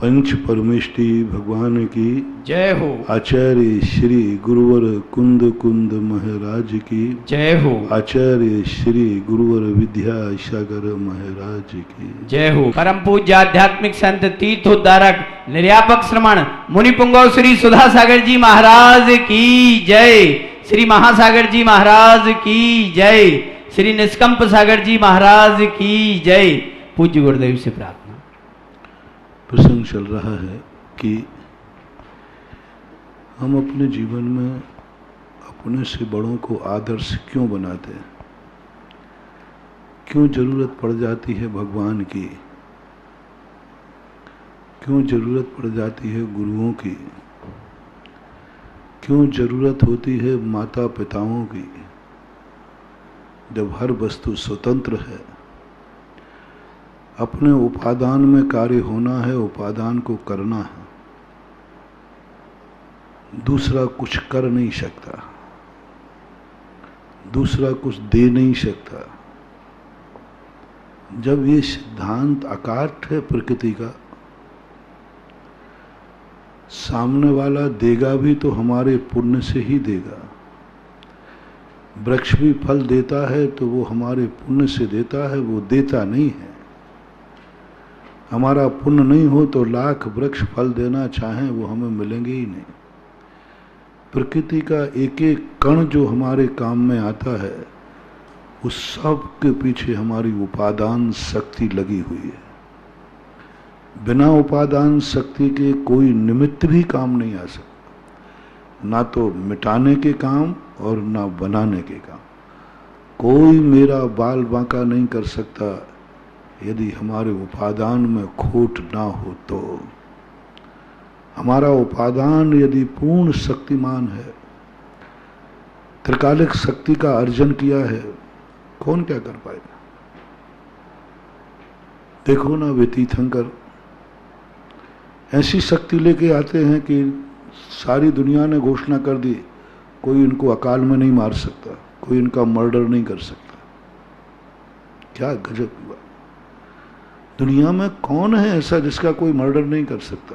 पंच परमेष्टि भगवान की जय हो। आचार्य श्री गुरुवर कुंद कुंद महाराज की जय हो। आचार्य श्री गुरुवर विद्यासागर महाराज की जय हो। परम पूज्य आध्यात्मिक संत तीर्थोद्धारक निर्यापक श्रमण मुनि पुंगव श्री सुधा सागर जी महाराज की जय। श्री महासागर जी महाराज की जय। श्री निष्कंप सागर जी महाराज की जय। पूज्य गुरुदेव से प्रार्थना। प्रसंग चल रहा है कि हम अपने जीवन में अपने से बड़ों को आदर्श क्यों बनाते हैं, क्यों जरूरत पड़ जाती है भगवान की, क्यों जरूरत पड़ जाती है गुरुओं की, क्यों जरूरत होती है माता पिताओं की, जब हर वस्तु स्वतंत्र है। अपने उपादान में कार्य होना है, उपादान को करना है, दूसरा कुछ कर नहीं सकता, दूसरा कुछ दे नहीं सकता। जब ये सिद्धांत अकाट्य है प्रकृति का, सामने वाला देगा भी तो हमारे पुण्य से ही देगा। वृक्ष भी फल देता है तो वो हमारे पुण्य से देता है, वो देता नहीं है। हमारा पुण्य नहीं हो तो लाख वृक्ष फल देना चाहें वो हमें मिलेंगे ही नहीं। प्रकृति का एक एक कण जो हमारे काम में आता है, उस सब के पीछे हमारी उपादान शक्ति लगी हुई है। बिना उपादान शक्ति के कोई निमित्त भी काम नहीं आ सकता, ना तो मिटाने के काम और ना बनाने के काम। कोई मेरा बाल बांका नहीं कर सकता यदि हमारे उपादान में खोट ना हो तो। हमारा उपादान यदि पूर्ण शक्तिमान है, त्रिकालिक शक्ति का अर्जन किया है, कौन क्या कर पाएगा। देखो ना, वे तीर्थंकर ऐसी शक्ति लेके आते हैं कि सारी दुनिया ने घोषणा कर दी कोई इनको अकाल में नहीं मार सकता, कोई इनका मर्डर नहीं कर सकता। क्या गजब हुआ। दुनिया में कौन है ऐसा जिसका कोई मर्डर नहीं कर सकता?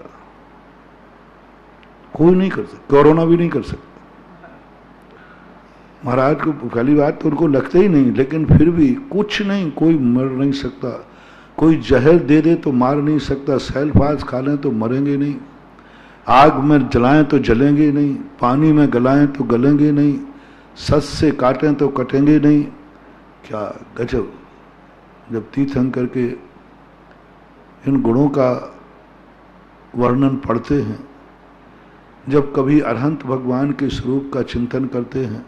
कोई नहीं कर सकता, कोरोना भी नहीं कर सकता। महाराज को पहली बात तो उनको लगता ही नहीं, लेकिन फिर भी कुछ नहीं, कोई मर नहीं सकता। कोई जहर दे दे तो मार नहीं सकता, सैलफास खा लें तो मरेंगे नहीं, आग में जलाएं तो जलेंगे नहीं, पानी में गलाएं तो गलेंगे नहीं, सच से काटें तो कटेंगे नहीं। क्या गजब। जब तीर्थंकर के इन गुणों का वर्णन पढ़ते हैं, जब कभी अरहंत भगवान के स्वरूप का चिंतन करते हैं,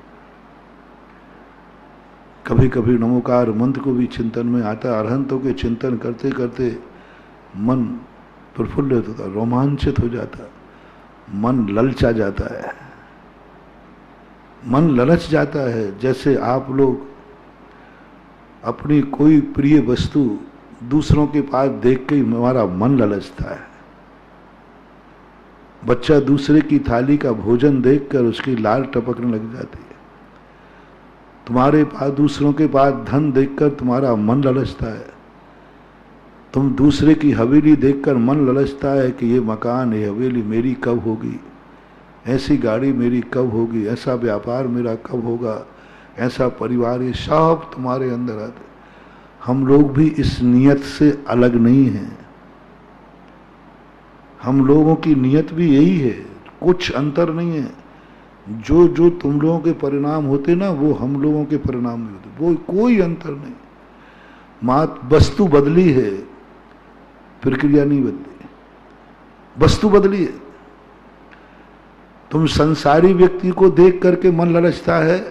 कभी कभी नमोकार मंत्र को भी चिंतन में आता है। अरहंतों के चिंतन करते करते मन प्रफुल्लित होता, रोमांचित हो जाता, मन ललचा जाता है, मन ललच जाता है। जैसे आप लोग अपनी कोई प्रिय वस्तु दूसरों के पास देख के हमारा मन ललचता है। बच्चा दूसरे की थाली का भोजन देखकर उसकी लार टपकने लग जाती है। तुम्हारे पास दूसरों के पास धन देखकर तुम्हारा मन ललचता है। तुम दूसरे की हवेली देखकर मन ललचता है कि ये मकान, ये हवेली मेरी कब होगी, ऐसी गाड़ी मेरी कब होगी, ऐसा व्यापार मेरा कब होगा, ऐसा परिवार, ये सब तुम्हारे अंदर आते। हम लोग भी इस नियत से अलग नहीं हैं। हम लोगों की नियत भी यही है, कुछ अंतर नहीं है। जो जो तुम लोगों के परिणाम होते ना, वो हम लोगों के परिणाम नहीं होते, वो कोई अंतर नहीं। मात वस्तु बदली है, प्रक्रिया नहीं बदली, वस्तु बदली है। तुम संसारी व्यक्ति को देख करके मन ललचता है,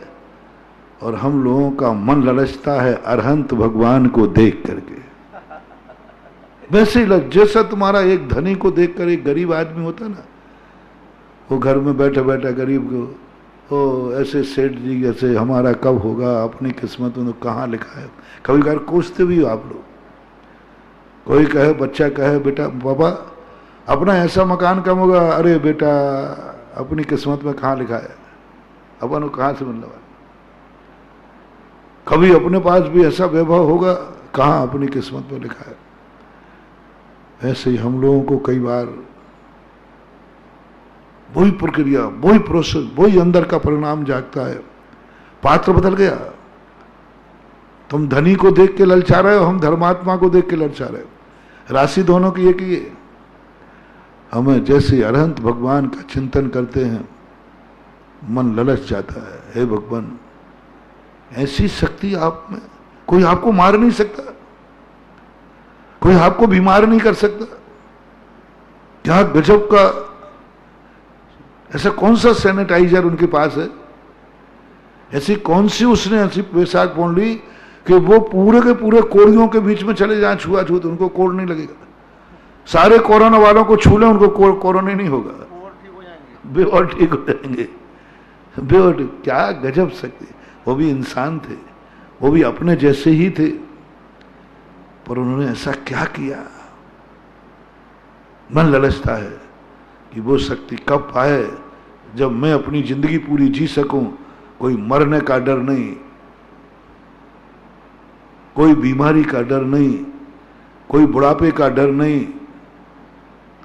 और हम लोगों का मन ललचता है अरहंत भगवान को देख करके। वैसे जैसा तुम्हारा एक धनी को देखकर एक गरीब आदमी होता ना, वो घर में बैठा बैठा गरीब को, ओ ऐसे सेठ जी जैसे हमारा कब होगा, अपनी किस्मत में तो कहाँ लिखा है। कभी कभार कोसते भी हो आप लोग। कोई कहे, बच्चा कहे, बेटा पापा अपना ऐसा मकान कब होगा, अरे बेटा अपनी किस्मत में कहाँ लिखा है, अपन को कहाँ से मिलने वाला। कभी अपने पास भी ऐसा वैभव होगा, कहाँ अपनी किस्मत में लिखा है। ऐसे ही हम लोगों को कई बार वही प्रक्रिया, वही प्रोसेस, वही अंदर का परिणाम जागता है। पात्र बदल गया। तुम धनी को देख के ललचा रहे हो, हम धर्मात्मा को देख के ललचा रहे हो। राशि दोनों की एक ही है। हमें जैसे अरहंत भगवान का चिंतन करते हैं मन ललच जाता है। हे भगवान, ऐसी शक्ति आप में, कोई आपको मार नहीं सकता, कोई आपको बीमार नहीं कर सकता। क्या गजब का, ऐसा कौन सा सैनिटाइजर उनके पास है, ऐसी कौन सी उसने ऐसी पोशाक पहन ली कि वो पूरे के पूरे कोड़ियों के बीच में चले जाएं, छुआ छूत उनको कोड़ नहीं लगेगा। सारे कोरोना वालों को छू ले, उनको कोरोना नहीं होगा, बेहोश ठीक हो जाएंगे। बेहोश, क्या गजब शक्ति। वो भी इंसान थे, वो भी अपने जैसे ही थे, पर उन्होंने ऐसा क्या किया। मन ललचता है कि वो शक्ति कब आए जब मैं अपनी जिंदगी पूरी जी सकूं, कोई मरने का डर नहीं, कोई बीमारी का डर नहीं, कोई बुढ़ापे का डर नहीं,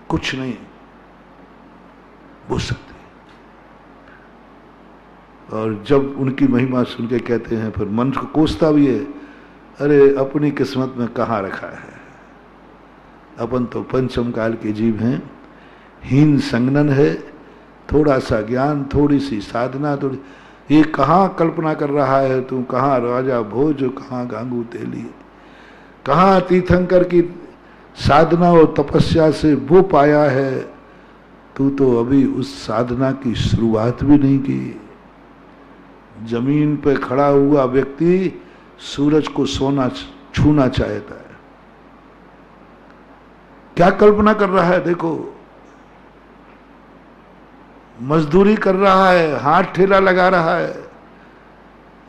कुछ नहीं। वो शक्ति। और जब उनकी महिमा सुन के कहते हैं, फिर मन को कोसता भी है, अरे अपनी किस्मत में कहाँ रखा है, अपन तो पंचम काल के जीव हैं, हीन संगनन है, थोड़ा सा ज्ञान, थोड़ी सी साधना, थोड़ी, ये कहाँ कल्पना कर रहा है तू, कहाँ राजा भोज, कहाँ गांगू तेली, कहाँ तीर्थंकर की साधना और तपस्या से वो पाया है, तू तो अभी उस साधना की शुरुआत भी नहीं की। जमीन पे खड़ा हुआ व्यक्ति सूरज को छूना चाहता है। क्या कल्पना कर रहा है, देखो, मजदूरी कर रहा है, हाथ ठेला लगा रहा है,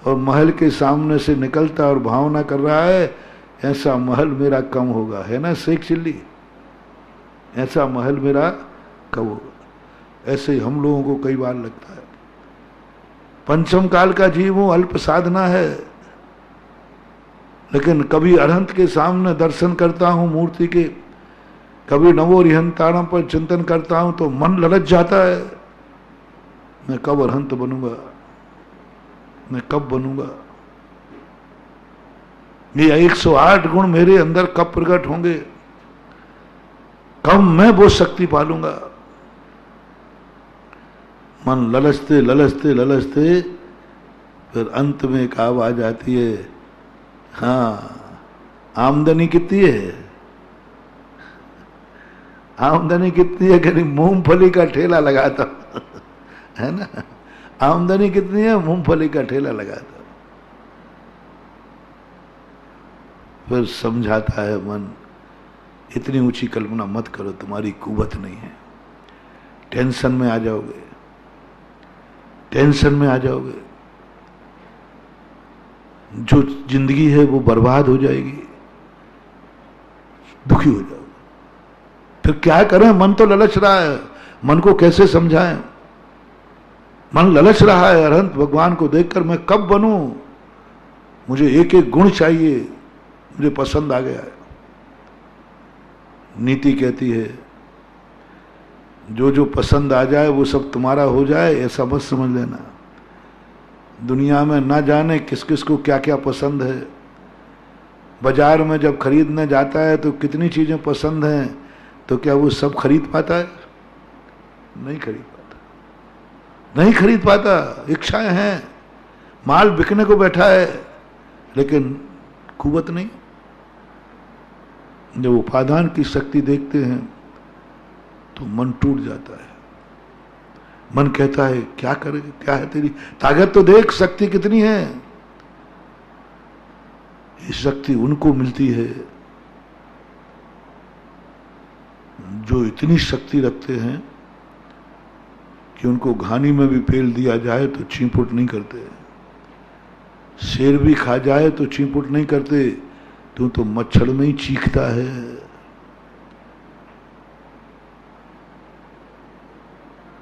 और महल के सामने से निकलता और भावना कर रहा है, ऐसा महल मेरा कम होगा, है ना शेख चिल्ली, ऐसा महल मेरा कब होगा। ऐसे ही हम लोगों को कई बार लगता है पंचम काल का जीव हूं, अल्प साधना है, लेकिन कभी अरहंत के सामने दर्शन करता हूं मूर्ति के, कभी नवो रिहंताणम पर चिंतन करता हूं तो मन ललच जाता है, मैं कब अरहंत बनूंगा, मैं कब बनूंगा, ये 108 गुण मेरे अंदर कब प्रकट होंगे, कब मैं वो शक्ति पालूंगा। मन ललचते ललचते ललचते फिर अंत में एक आवाज आती है, हाँ आमदनी कितनी है, आमदनी कितनी है, कहीं मूंगफली का ठेला लगाता है ना, आमदनी कितनी है, मूंगफली का ठेला लगाता। फिर समझाता है मन, इतनी ऊंची कल्पना मत करो, तुम्हारी कुवत नहीं है, टेंशन में आ जाओगे, टेंशन में आ जाओगे, जो जिंदगी है वो बर्बाद हो जाएगी, दुखी हो जाओगे। फिर क्या करें, मन तो ललच रहा है, मन को कैसे समझाएं। मन ललच रहा है अरहंत भगवान को देखकर, मैं कब बनूं, मुझे एक एक गुण चाहिए, मुझे पसंद आ गया है। नीति कहती है जो जो पसंद आ जाए वो सब तुम्हारा हो जाए, ऐसा मत समझ लेना। दुनिया में ना जाने किस किस को क्या क्या पसंद है। बाजार में जब खरीदने जाता है तो कितनी चीजें पसंद हैं, तो क्या वो सब खरीद पाता है? नहीं खरीद पाता, नहीं खरीद पाता। इच्छाएं हैं, माल बिकने को बैठा है, लेकिन कुवत नहीं। जब उपादान की शक्ति देखते हैं तो मन टूट जाता है। मन कहता है क्या करे, क्या है तेरी ताकत तो देख, शक्ति कितनी है। ये शक्ति उनको मिलती है जो इतनी शक्ति रखते हैं कि उनको घानी में भी फेल दिया जाए तो चींपुट नहीं करते, शेर भी खा जाए तो चींपुट नहीं करते, तू तो मच्छर में ही चीखता है।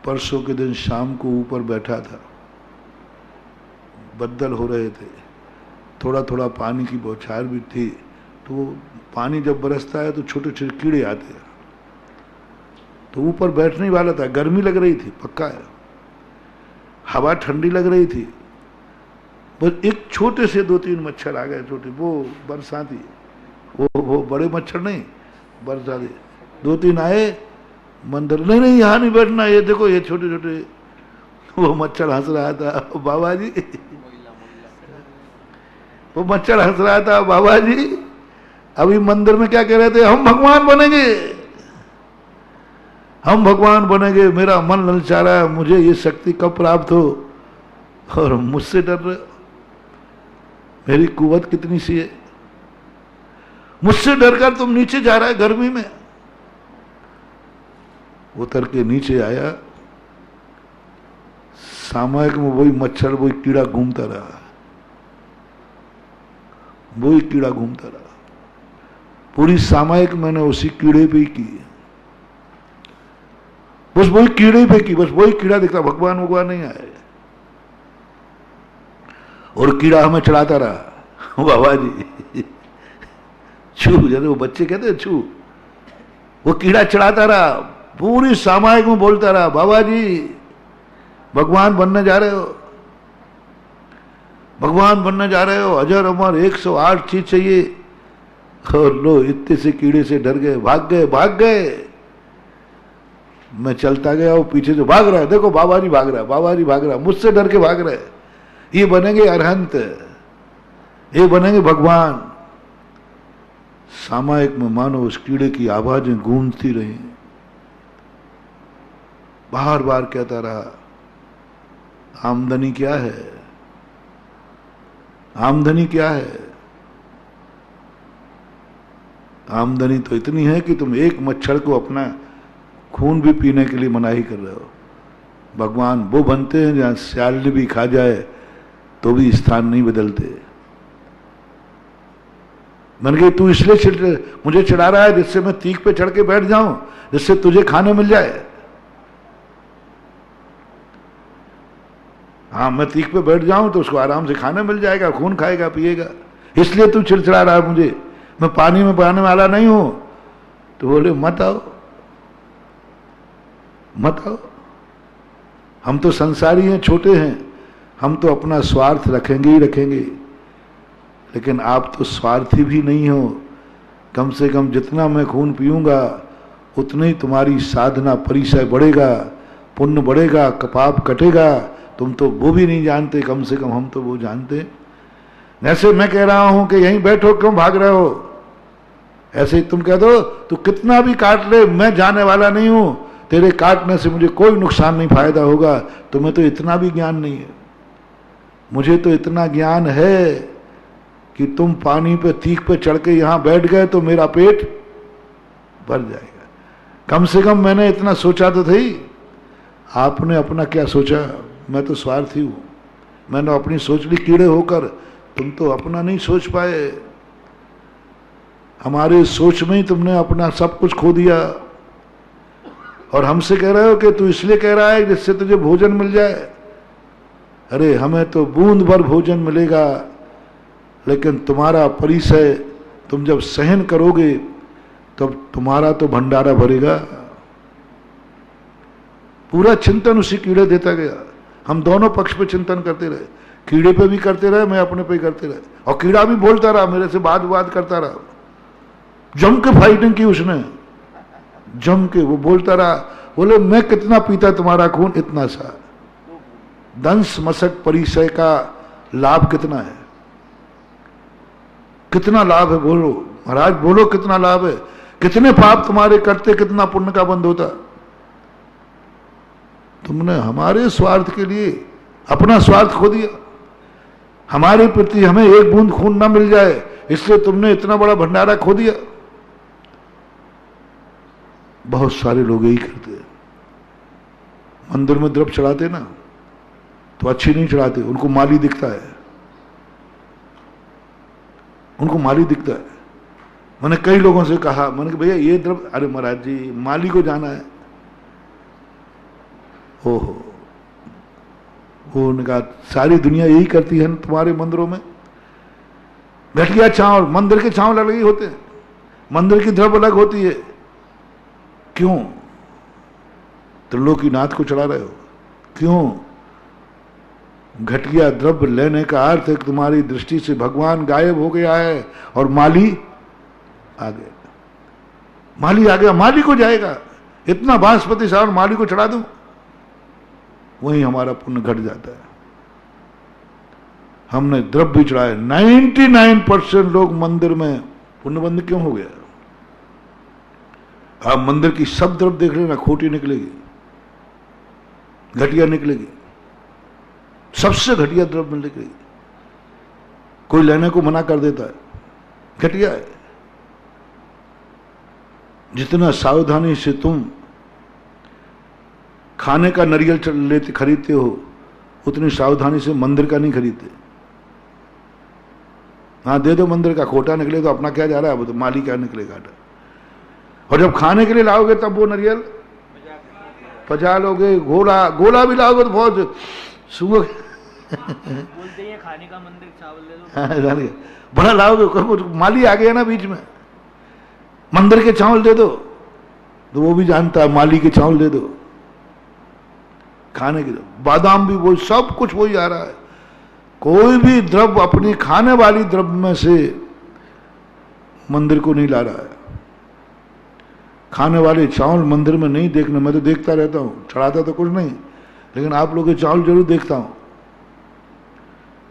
परसों के दिन शाम को ऊपर बैठा था, बदल हो रहे थे, थोड़ा थोड़ा पानी की बौछार भी थी, तो पानी जब बरसता है तो छोटे छोटे कीड़े आते हैं, तो ऊपर बैठने वाला था, गर्मी लग रही थी, पक्का है, हवा ठंडी लग रही थी, बस एक छोटे से 2-3 मच्छर आ गए छोटे, वो बरसाती, वो बड़े मच्छर नहीं, बरसाती 2-3 आए, मंदिर नहीं यहाँ नहीं बैठना, ये देखो ये छोटे छोटे, वो मच्छर हंस रहा था, बाबा जी वो मच्छर हंस रहा था, बाबा जी अभी मंदिर में क्या कह रहे थे, हम भगवान बनेंगे, हम भगवान बनेंगे, मेरा मन ललचा रहा है, मुझे ये शक्ति कब प्राप्त हो, और मुझसे डर रहे हो, मेरी कुवत कितनी सी है, मुझसे डरकर तुम नीचे जा रहा है गर्मी में। उतर के नीचे आया, सामयिक में वही मच्छर, वही कीड़ा घूमता रहा, वही कीड़ा घूमता रहा, पूरी सामयिक मैंने उसी कीड़े पे ही की, बस वही कीड़े पे की, बस वही कीड़ा दिखता, भगवान नहीं आए, और कीड़ा हमें चढ़ाता रहा, बाबा जी छू, जैसे वो बच्चे कहते हैं छू, वो कीड़ा चढ़ाता रहा, पूरी सामयिक में बोलता रहा, बाबा जी भगवान बनने जा रहे हो, भगवान बनने जा रहे हो, अजर अमर 108 चीज चाहिए, और लो इतने से कीड़े से डर गए, भाग गए। मैं चलता गया, वो पीछे से भाग रहा है, देखो बाबा जी भाग रहा है, मुझसे डर के भाग रहे, ये बनेंगे अरहंत, ये बनेंगे भगवान। सामयिक में मानो उस कीड़े की आवाजें गूंजती रही, बार बार कहता रहा, आमदनी क्या है, आमदनी क्या है, आमदनी तो इतनी है कि तुम एक मच्छर को अपना खून भी पीने के लिए मनाही कर रहे हो। भगवान वो बनते हैं जहां स्याल भी खा जाए तो भी स्थान नहीं बदलते। मैंने कहा तू इसलिए मुझे चढ़ा रहा है जिससे मैं तीख पे चढ़ के बैठ जाऊं, जिससे तुझे खाने मिल जाए। हाँ, मैं तीख पे बैठ जाऊं तो उसको आराम से खाना मिल जाएगा, खून खाएगा पिएगा, इसलिए तू चिड़चिड़ा रहा है मुझे, मैं पानी में बहाने वाला नहीं हूं। तो बोले मत आओ, मत आओ, हम तो संसारी हैं, छोटे हैं, हम तो अपना स्वार्थ रखेंगे ही रखेंगे, लेकिन आप तो स्वार्थी भी नहीं हो। कम से कम जितना मैं खून पीऊंगा उतना ही तुम्हारी साधना परिचय बढ़ेगा, पुण्य बढ़ेगा, पाप कटेगा। तुम तो वो भी नहीं जानते, कम से कम हम तो वो जानते। ऐसे मैं कह रहा हूं कि यहीं बैठो, क्यों भाग रहे हो? ऐसे ही तुम कह दो तू कितना भी काट ले, मैं जाने वाला नहीं हूं, तेरे काटने से मुझे कोई नुकसान नहीं, फायदा होगा। तुम्हें तो इतना भी ज्ञान नहीं है। मुझे तो इतना ज्ञान है कि तुम पानी पे तीख पे चढ़ के यहां बैठ गए तो मेरा पेट भर जाएगा। कम से कम मैंने इतना सोचा तो थी। आपने अपना क्या सोचा? मैं तो स्वार्थी हूं, मैंने अपनी सोच ली कीड़े होकर, तुम तो अपना नहीं सोच पाए। हमारे सोच में ही तुमने अपना सब कुछ खो दिया, और हमसे कह रहे हो कि तू इसलिए कह रहा है जिससे तुझे भोजन मिल जाए। अरे हमें तो बूंद भर भोजन मिलेगा, लेकिन तुम्हारा परिचय तुम जब सहन करोगे तब तुम्हारा तो भंडारा भरेगा। पूरा चिंतन उसी कीड़े देता गया। हम दोनों पक्ष पे चिंतन करते रहे, कीड़े पे भी करते रहे, मैं अपने पे करते रहे, और कीड़ा भी बोलता रहा, मेरे से बात करता रहा, जम के फाइटिंग की उसने, जम के वो बोलता रहा। बोले मैं कितना पीता तुम्हारा खून, इतना सा। दंश मसक परिचय का लाभ कितना है? कितना लाभ है? बोलो महाराज, बोलो कितना लाभ है? कितने पाप तुम्हारे करते, कितना पुण्य का बंद होता। तुमने हमारे स्वार्थ के लिए अपना स्वार्थ खो दिया। हमारे प्रति हमें एक बूंद खून ना मिल जाए, इसलिए तुमने इतना बड़ा भंडारा खो दिया। बहुत सारे लोग यही करते हैं। मंदिर में द्रव्य चढ़ाते ना तो अच्छी नहीं चढ़ाते, उनको माली दिखता है, उनको माली दिखता है। मैंने कई लोगों से कहा, मैंने कहा भैया ये द्रव्य, अरे महाराज जी माली को जाना है। ओहो, वो उन्होंने कहा सारी दुनिया यही करती है तुम्हारे मंदिरों में। घटिया चावल, मंदिर के चावल अलग ही होते हैं, मंदिर की द्रव्य अलग होती है। क्यों? त्रिलोकीनाथ को चढ़ा रहे हो, क्यों? घटिया द्रव्य लेने का अर्थ है तुम्हारी दृष्टि से भगवान गायब हो गया है और माली आ गया। माली आ गया, माली को जाएगा। इतना बांसपति साहब माली को चढ़ा दूं, वही हमारा पुण्य घट जाता है। हमने द्रव्य भी चढ़ाए। 99% लोग मंदिर में पुण्यबंद क्यों हो गया? आप मंदिर की सब द्रव्य देख लेना, खोटी निकलेगी, घटिया निकलेगी, सबसे घटिया द्रव्य निकलेगी। कोई लेने को मना कर देता है, घटिया है। जितना सावधानी से तुम खाने का नारियल लेते खरीदते हो, उतनी सावधानी से मंदिर का नहीं खरीदते। हाँ दे दो मंदिर का, खोटा निकले तो अपना क्या जा रहा है, वो तो माली क्या निकलेगा। और जब खाने के लिए लाओगे तब वो नारियल पचा लोगे, गोला भी लाओगे तो बहुत सुबह बोलते हैं खाने का मंदिर चावल दे दो, बड़ा लाओगे, माली आ गया ना बीच में, मंदिर के चावल दे दो तो वो भी जानता है माली के चावल दे दो। खाने के बादाम भी वो, सब कुछ वही आ रहा है। कोई भी द्रव्य अपनी खाने वाली द्रव्य में से मंदिर को नहीं ला रहा है। खाने वाले चावल मंदिर में नहीं देखने, मैं तो देखता रहता हूं, चढ़ाता तो कुछ नहीं, लेकिन आप लोग के चावल जरूर देखता हूं।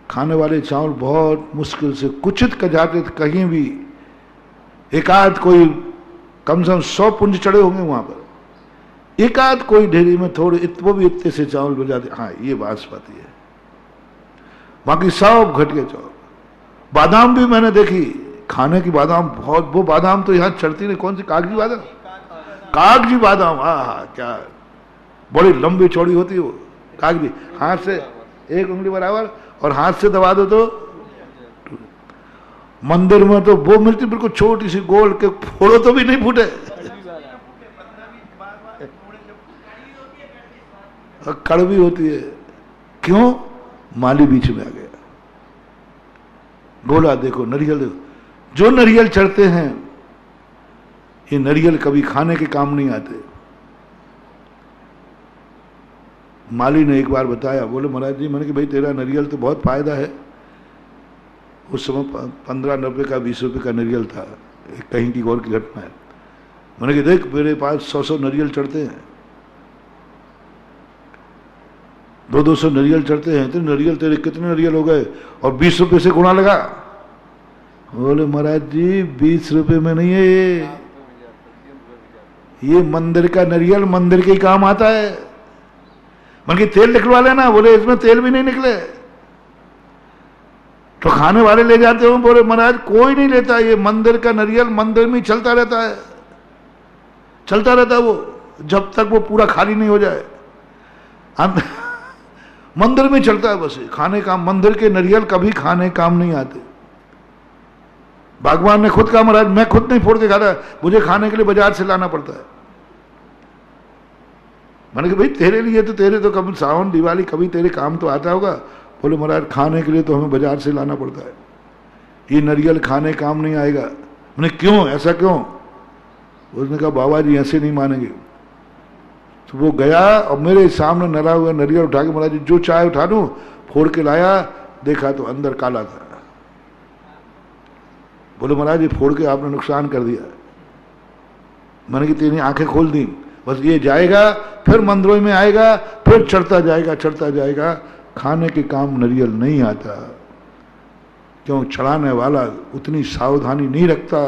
खाने वाले चावल बहुत मुश्किल से कुचित कर जाते थे, कहीं भी एकाध कोई, कम से कम 100 पुंज चढ़े होंगे वहां पर, एकाध कोई ढेरी में थोड़े, वो भी इतने से चावल बजाते, हाँ ये बासमती है, बाकी सब घटिया चावल। बादाम भी मैंने देखी, खाने की बादाम बहुत, वो बादाम तो यहां चढ़ती नहीं, कौन सी कागजी बादाम, कागजी बादाम, हाँ क्या बड़ी लंबी चौड़ी होती है वो कागजी, हाथ से 1 उंगली बराबर और हाथ से दबा दो तो। मंदिर में तो वो मिलती बिल्कुल छोटी सी गोल के, फोड़ो तो भी नहीं फूटे। कड़वी होती है, क्यों? माली बीच में आ गया। गोला देखो, नारियल देखो, जो नारियल चढ़ते हैं ये नारियल कभी खाने के काम नहीं आते। माली ने एक बार बताया, बोले महाराज जी, मैंने कि भाई तेरा नारियल तो बहुत फायदा है। उस समय 15 का 20 रुपये का नारियल था, कहीं की गौर की घटना है। मैंने कि देख मेरे पास 100 नारियल चढ़ते हैं, 200 नारियल चढ़ते हैं, तो नारियल तेरे कितने नारियल हो गए और 20 रुपये से गुणा लगा। बोले महाराज जी 20 रुपये में नहीं है ये मंदिर का नारियल मंदिर के ही काम आता है। मन की तेल निकलवा लेना, बोले इसमें तेल भी नहीं निकले। तो खाने वाले ले जाते हो, बोले महाराज कोई नहीं लेता, ये मंदिर का नारियल मंदिर में चलता रहता है, चलता रहता है वो, जब तक वो पूरा खाली नहीं हो जाए मंदिर में चलता है बस। खाने काम, मंदिर के नारियल कभी खाने काम नहीं आते। भगवान ने खुद कहा महाराज मैं खुद नहीं फोड़ के खाता, मुझे खाने के लिए बाजार से लाना पड़ता है। मैंने कहा भाई तेरे लिए तो, तेरे तो कभी सावन दिवाली कभी तेरे काम तो आता होगा। बोले महाराज खाने के लिए तो हमें बाजार से लाना पड़ता है, ये नारियल खाने काम नहीं आएगा। मैंने क्यों, ऐसा क्यों? उसने कहा बाबा जी ऐसे नहीं मानेंगे। तो वो गया और मेरे सामने नरा हुआ नारियल उठा के, महाराज जी जो चाय उठा दूं, फोड़ के लाया, देखा तो अंदर काला था। बोले महाराज जी फोड़ के आपने नुकसान कर दिया। मैंने कि तेरी आंखें खोल दी, बस ये जाएगा फिर मंदिरों में आएगा, फिर चढ़ता जाएगा चढ़ता जाएगा, खाने के काम नारियल नहीं आता। क्यों? चढ़ाने वाला उतनी सावधानी नहीं रखता।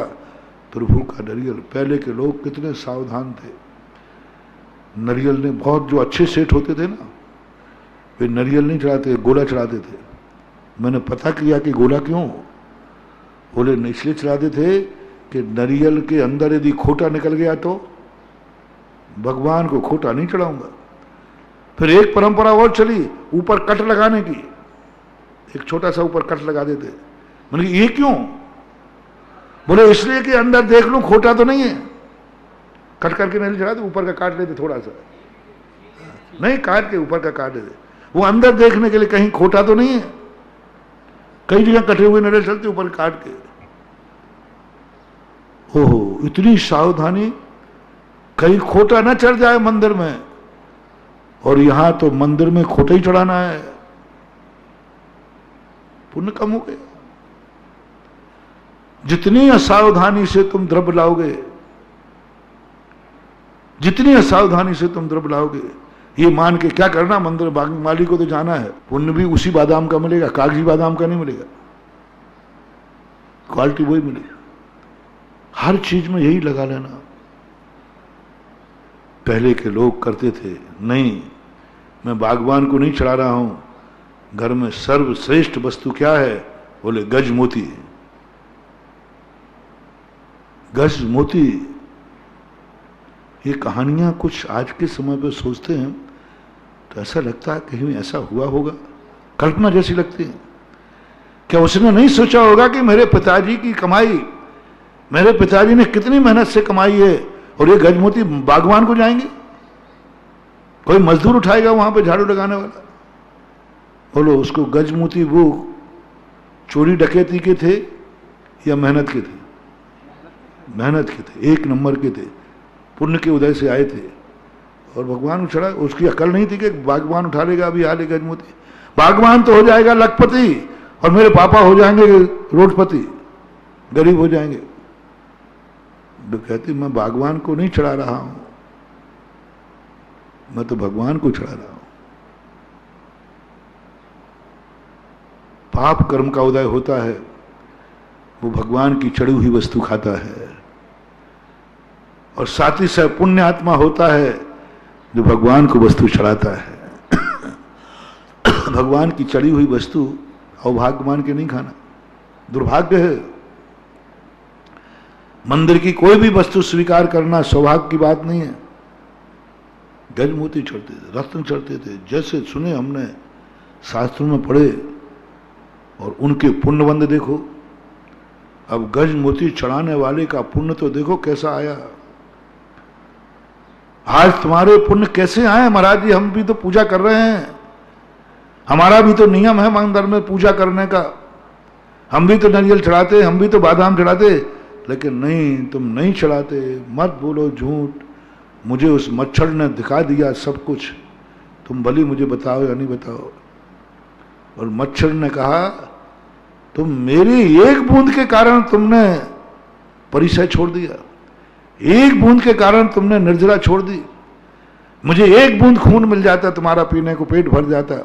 प्रभु का नारियल, पहले के लोग कितने सावधान थे। नारियल ने बहुत, जो अच्छे सेठ होते थे ना, वे नारियल नहीं चढ़ाते, गोला चढ़ाते थे। मैंने पता किया कि गोला क्यों, बोले इसलिए चढ़ाते थे कि नारियल के अंदर यदि खोटा निकल गया तो भगवान को खोटा नहीं चढ़ाऊंगा। फिर एक परंपरा और चली ऊपर कट लगाने की, एक छोटा सा ऊपर कट लगा देते। मैंने ये क्यों? बोले इसलिए कि अंदर देख लूं खोटा तो नहीं है, कट करके नहीं चढ़ाते, ऊपर का काट लेते थोड़ा सा, नहीं काट के ऊपर का काट देते, वो अंदर देखने के लिए कहीं खोटा तो नहीं है। कई जगह कटे हुए नारियल चलते ऊपर काट के। ओहो, इतनी सावधानी, कहीं खोटा ना चढ़ जाए मंदिर में। और यहां तो मंदिर में खोटा ही चढ़ाना है, पुण्य कम हो गया। जितनी असावधानी से तुम द्रव्य लाओगे, जितनी असावधानी से तुम द्रव्य लाओगे, ये मान के क्या करना, मंदिर माली को तो जाना है, पुण्य भी उसी बादाम का मिलेगा, कागजी बादाम का नहीं मिलेगा, क्वालिटी वही मिलेगी। हर चीज में यही लगा लेना। पहले के लोग करते थे, नहीं मैं बागवान को नहीं चढ़ा रहा हूं, घर में सर्वश्रेष्ठ वस्तु क्या है, बोले गज मोती। गज मोती, ये कहानियां कुछ आज के समय पे सोचते हैं तो ऐसा लगता है कहीं ऐसा हुआ होगा, कल्पना जैसी लगती है। क्या उसने नहीं सोचा होगा कि मेरे पिताजी की कमाई, मेरे पिताजी ने कितनी मेहनत से कमाई है, और ये गजमोती बागवान को जाएंगे? कोई मजदूर उठाएगा वहां पे झाड़ू लगाने वाला? बोलो, उसको गजमोती वो चोरी डकैती के थे या मेहनत के थे? मेहनत के थे, एक नंबर के थे, पुण्य के उदय से आए थे। और भगवान उछड़ा, उसकी अकल नहीं थी कि बागवान उठा लेगा अभी हाल गजमोती। बागवान तो हो जाएगा लखपति, और मेरे पापा हो जाएंगे रोडपति, गरीब हो जाएंगे। तो कहती मैं बागवान को नहीं चढ़ा रहा हूं, मैं तो भगवान को चढ़ा रहा हूं। पाप कर्म का उदय होता है, वो भगवान की चढ़ी हुई वस्तु खाता है। और साथ ही साथ पुण्य आत्मा होता है जो भगवान को वस्तु चढ़ाता है। भगवान की चढ़ी हुई वस्तु अभाग्यवान के नहीं खाना, दुर्भाग्य है। मंदिर की कोई भी वस्तु स्वीकार करना सौभाग्य की बात नहीं है। गजमोती चढ़ते थे, रत्न चढ़ते थे, जैसे सुने हमने, शास्त्रों में पढ़े, और उनके पुण्यबंध देखो। अब गजमोती चढ़ाने वाले का पुण्य तो देखो कैसा आया। आज तुम्हारे पुण्य कैसे आए महाराज जी? हम भी तो पूजा कर रहे हैं, हमारा भी तो नियम है मंदिर में पूजा करने का, हम भी तो नारियल चढ़ाते, हम भी तो बादाम चढ़ाते, लेकिन नहीं, तुम नहीं चढ़ाते। मत बोलो झूठ, मुझे उस मच्छर ने दिखा दिया सब कुछ, तुम भली मुझे बताओ या नहीं बताओ। और मच्छर ने कहा तुम मेरी एक बूंद के कारण तुमने परिचय छोड़ दिया, एक बूंद के कारण तुमने निर्जला छोड़ दी। मुझे एक बूंद खून मिल जाता तुम्हारा पीने को, पेट भर जाता,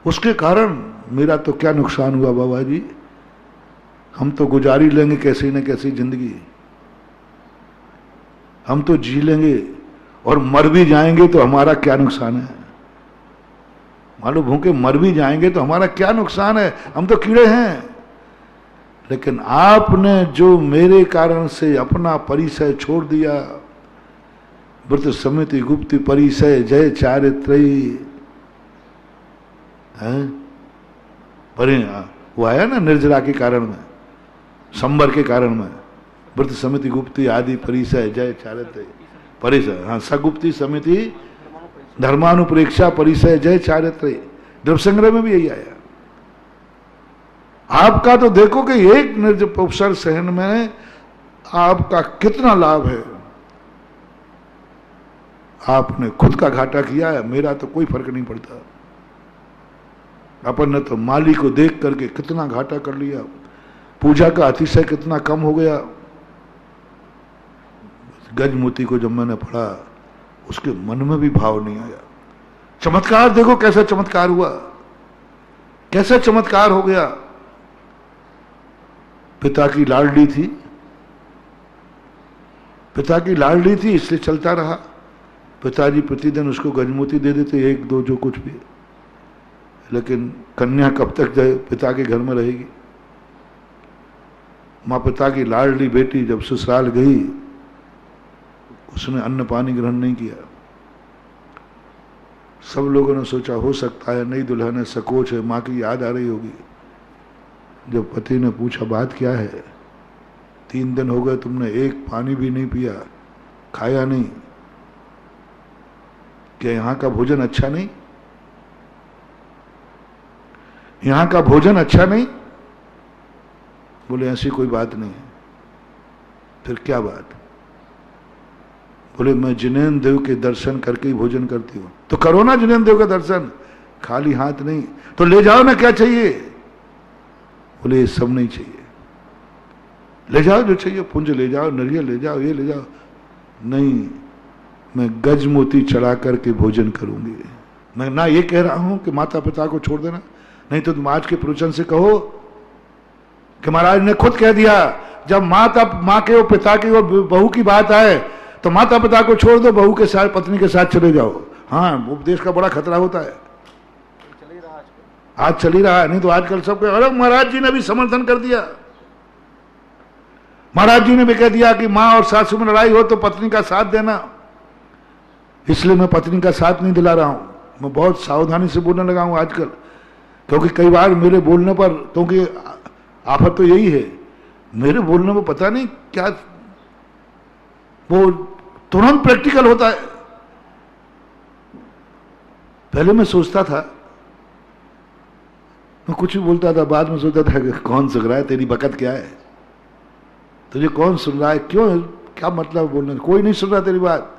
उसके कारण मेरा तो क्या नुकसान हुआ बाबा जी। हम तो गुजारी लेंगे कैसी न कैसी जिंदगी, हम तो जी लेंगे, और मर भी जाएंगे तो हमारा क्या नुकसान है? मालूम भूखे मर भी जाएंगे तो हमारा क्या नुकसान है? हम तो कीड़े हैं। लेकिन आपने जो मेरे कारण से अपना परिचय छोड़ दिया, व्रत समिति गुप्त परिचय जय चारित्रयी है, वो आया ना निर्जरा के कारण में, संबर के कारण में, व्रत समिति गुप्ती आदि परिचय जय चारित्रयी परिचय, हाँ, सगुप्ती समिति धर्मानुप्रेक्षा परिचय जय चारित्रयी, द्रव्य संग्रह में भी यही आया। आपका तो देखो कि एक निर्जर सहन में आपका कितना लाभ है। आपने खुद का घाटा किया है, मेरा तो कोई फर्क नहीं पड़ता। अपन ने तो माली को देख करके कितना घाटा कर लिया, पूजा का अतिशय कितना कम हो गया। गजमोती को जब मैंने पढ़ा, उसके मन में भी भाव नहीं आया। चमत्कार देखो कैसा चमत्कार हुआ, कैसा चमत्कार हो गया। पिता की लाडली थी, पिता की लाडली थी, इसलिए चलता रहा। पिताजी प्रतिदिन उसको गजमोती दे देते, एक दो जो कुछ भी, लेकिन कन्या कब तक पिता के घर में रहेगी। माँ पिता की लाडली बेटी जब ससुराल गई, उसने अन्न पानी ग्रहण नहीं किया। सब लोगों ने सोचा हो सकता है नई दुल्हन है, सकोच है, माँ की याद आ रही होगी। जब पति ने पूछा बात क्या है, 3 दिन हो गए तुमने एक पानी भी नहीं पिया, खाया नहीं, क्या यहाँ का भोजन अच्छा नहीं? यहाँ का भोजन अच्छा नहीं? बोले ऐसी कोई बात नहीं है। फिर क्या बात? बोले मैं जिनेन्द्र देव के दर्शन करके ही भोजन करती हूँ। तो करो ना जिनेन्द्र देव का दर्शन, खाली हाथ नहीं। तो ले जाओ ना, क्या चाहिए? बोले ये सब नहीं चाहिए। ले जाओ जो चाहिए, पुंज ले जाओ, नरियल ले जाओ, ये ले जाओ। नहीं, मैं गज मोती चढ़ा करके भोजन करूंगी। मैं ना ये कह रहा हूं कि माता पिता को छोड़ देना, नहीं तो तुम आज के प्रवचन से कहो कि महाराज ने खुद कह दिया, जब माँ के और पिता की और बहू की बात आए तो माता पिता को छोड़ दो, बहू के साथ, पत्नी के साथ चले जाओ। हाँ, उपदेश का बड़ा खतरा होता है। आज चल ही रहा है, नहीं तो आजकल सबको, अरे महाराज जी ने भी समर्थन कर दिया। महाराज जी ने भी कह दिया कि माँ और सासू में लड़ाई हो तो पत्नी का साथ देना। इसलिए मैं पत्नी का साथ नहीं दिला रहा हूं। मैं बहुत सावधानी से बोलने लगा हूं आजकल, क्योंकि कई बार मेरे बोलने पर, क्योंकि आफत तो यही है, मेरे बोलने में पता नहीं क्या वो तुरंत प्रैक्टिकल होता है। पहले मैं सोचता था, मैं कुछ भी बोलता था, बाद में सोचता था कि कौन सुन रहा है, तेरी बकत क्या है, तुझे कौन सुन रहा है, क्यों, क्या मतलब बोलने, कोई नहीं सुन रहा तेरी बात।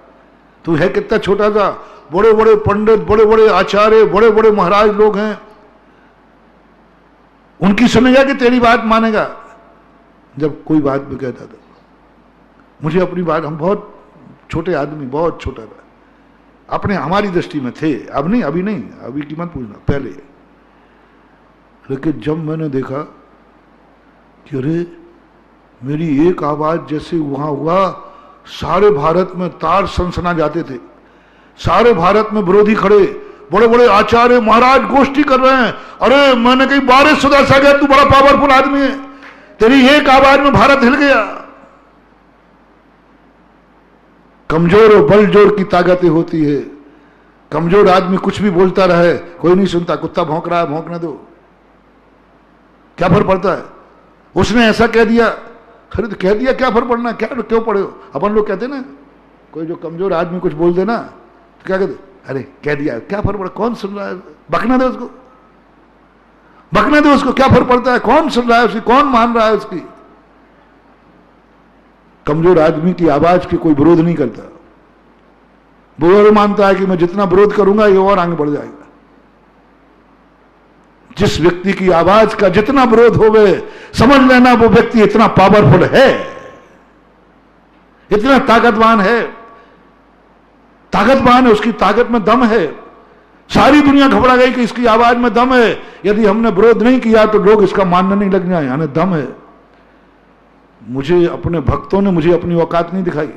तू है कितना छोटा सा, बड़े बड़े पंडित, बड़े बड़े आचार्य, बड़े बड़े महाराज लोग हैं, उनकी सुनेगा कि तेरी बात मानेगा। जब कोई बात भी कहता था, मुझे अपनी बात, हम बहुत छोटे आदमी, बहुत छोटा था अपने, हमारी दृष्टि में थे, अब नहीं, अभी नहीं, अभी की मत पूछना, पहले। लेकिन जब मैंने देखा कि अरे मेरी एक आवाज जैसे वहां हुआ, सारे भारत में तार सनसना जाते थे, सारे भारत में विरोधी खड़े, बड़े बड़े आचार्य महाराज गोष्ठी कर रहे हैं। अरे मैंने कही, बारे सुधा सागर, तू बड़ा पावरफुल आदमी है, तेरी एक आवाज में भारत हिल गया। कमजोर और बलजोर की ताकतें होती है। कमजोर आदमी कुछ भी बोलता रहे, कोई नहीं सुनता, कुत्ता भौंक रहा है, भौंकने दो, क्या फर्क पड़ता है। उसने ऐसा कह दिया, अरे तो कह दिया, क्या फर्क पड़ना, क्या क्यों पड़े हो। अपन लोग कहते ना, कोई जो कमजोर आदमी कुछ बोल देना तो क्या कहते, अरे कह दिया, क्या फर्क पड़ा, कौन सुन रहा है, बकना दे उसको, बकना दे उसको, क्या फर्क पड़ता है, कौन सुन रहा है उसकी, कौन मान रहा है उसकी। कमजोर आदमी की आवाज के कोई विरोध नहीं करता, वो और मानता है कि मैं जितना विरोध करूंगा ये और आगे बढ़ जाएगा। जिस व्यक्ति की आवाज का जितना विरोध होवे, समझ लेना वो व्यक्ति इतना पावरफुल है, इतना ताकतवान है, ताकतवान है, उसकी ताकत में दम है। सारी दुनिया घबरा गई कि इसकी आवाज में दम है, यदि हमने विरोध नहीं किया तो लोग इसका मानने नहीं लग जाए, यानी दम है। मुझे अपने भक्तों ने मुझे अपनी औकात नहीं दिखाई।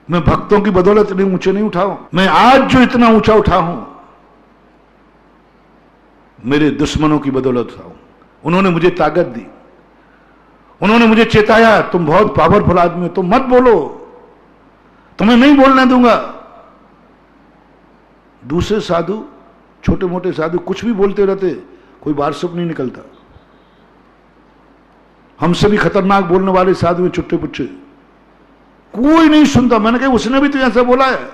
मैं भक्तों की बदौलत इतने ऊंचे नहीं उठाऊं। मैं आज जो इतना ऊंचा उठा हूं, मेरे दुश्मनों की बदौलत उठाऊं। उन्होंने मुझे ताकत दी, उन्होंने मुझे चेताया, तुम बहुत पावरफुल आदमी हो, तुम मत बोलो, तुम्हें नहीं बोलने दूंगा। दूसरे साधु, छोटे मोटे साधु कुछ भी बोलते रहते, कोई बारसुप नहीं निकलता। हमसे भी खतरनाक बोलने वाले साधु हैं, चुट्टे पुच्चे, कोई नहीं सुनता। मैंने कहा उसने भी तो ऐसा बोला है।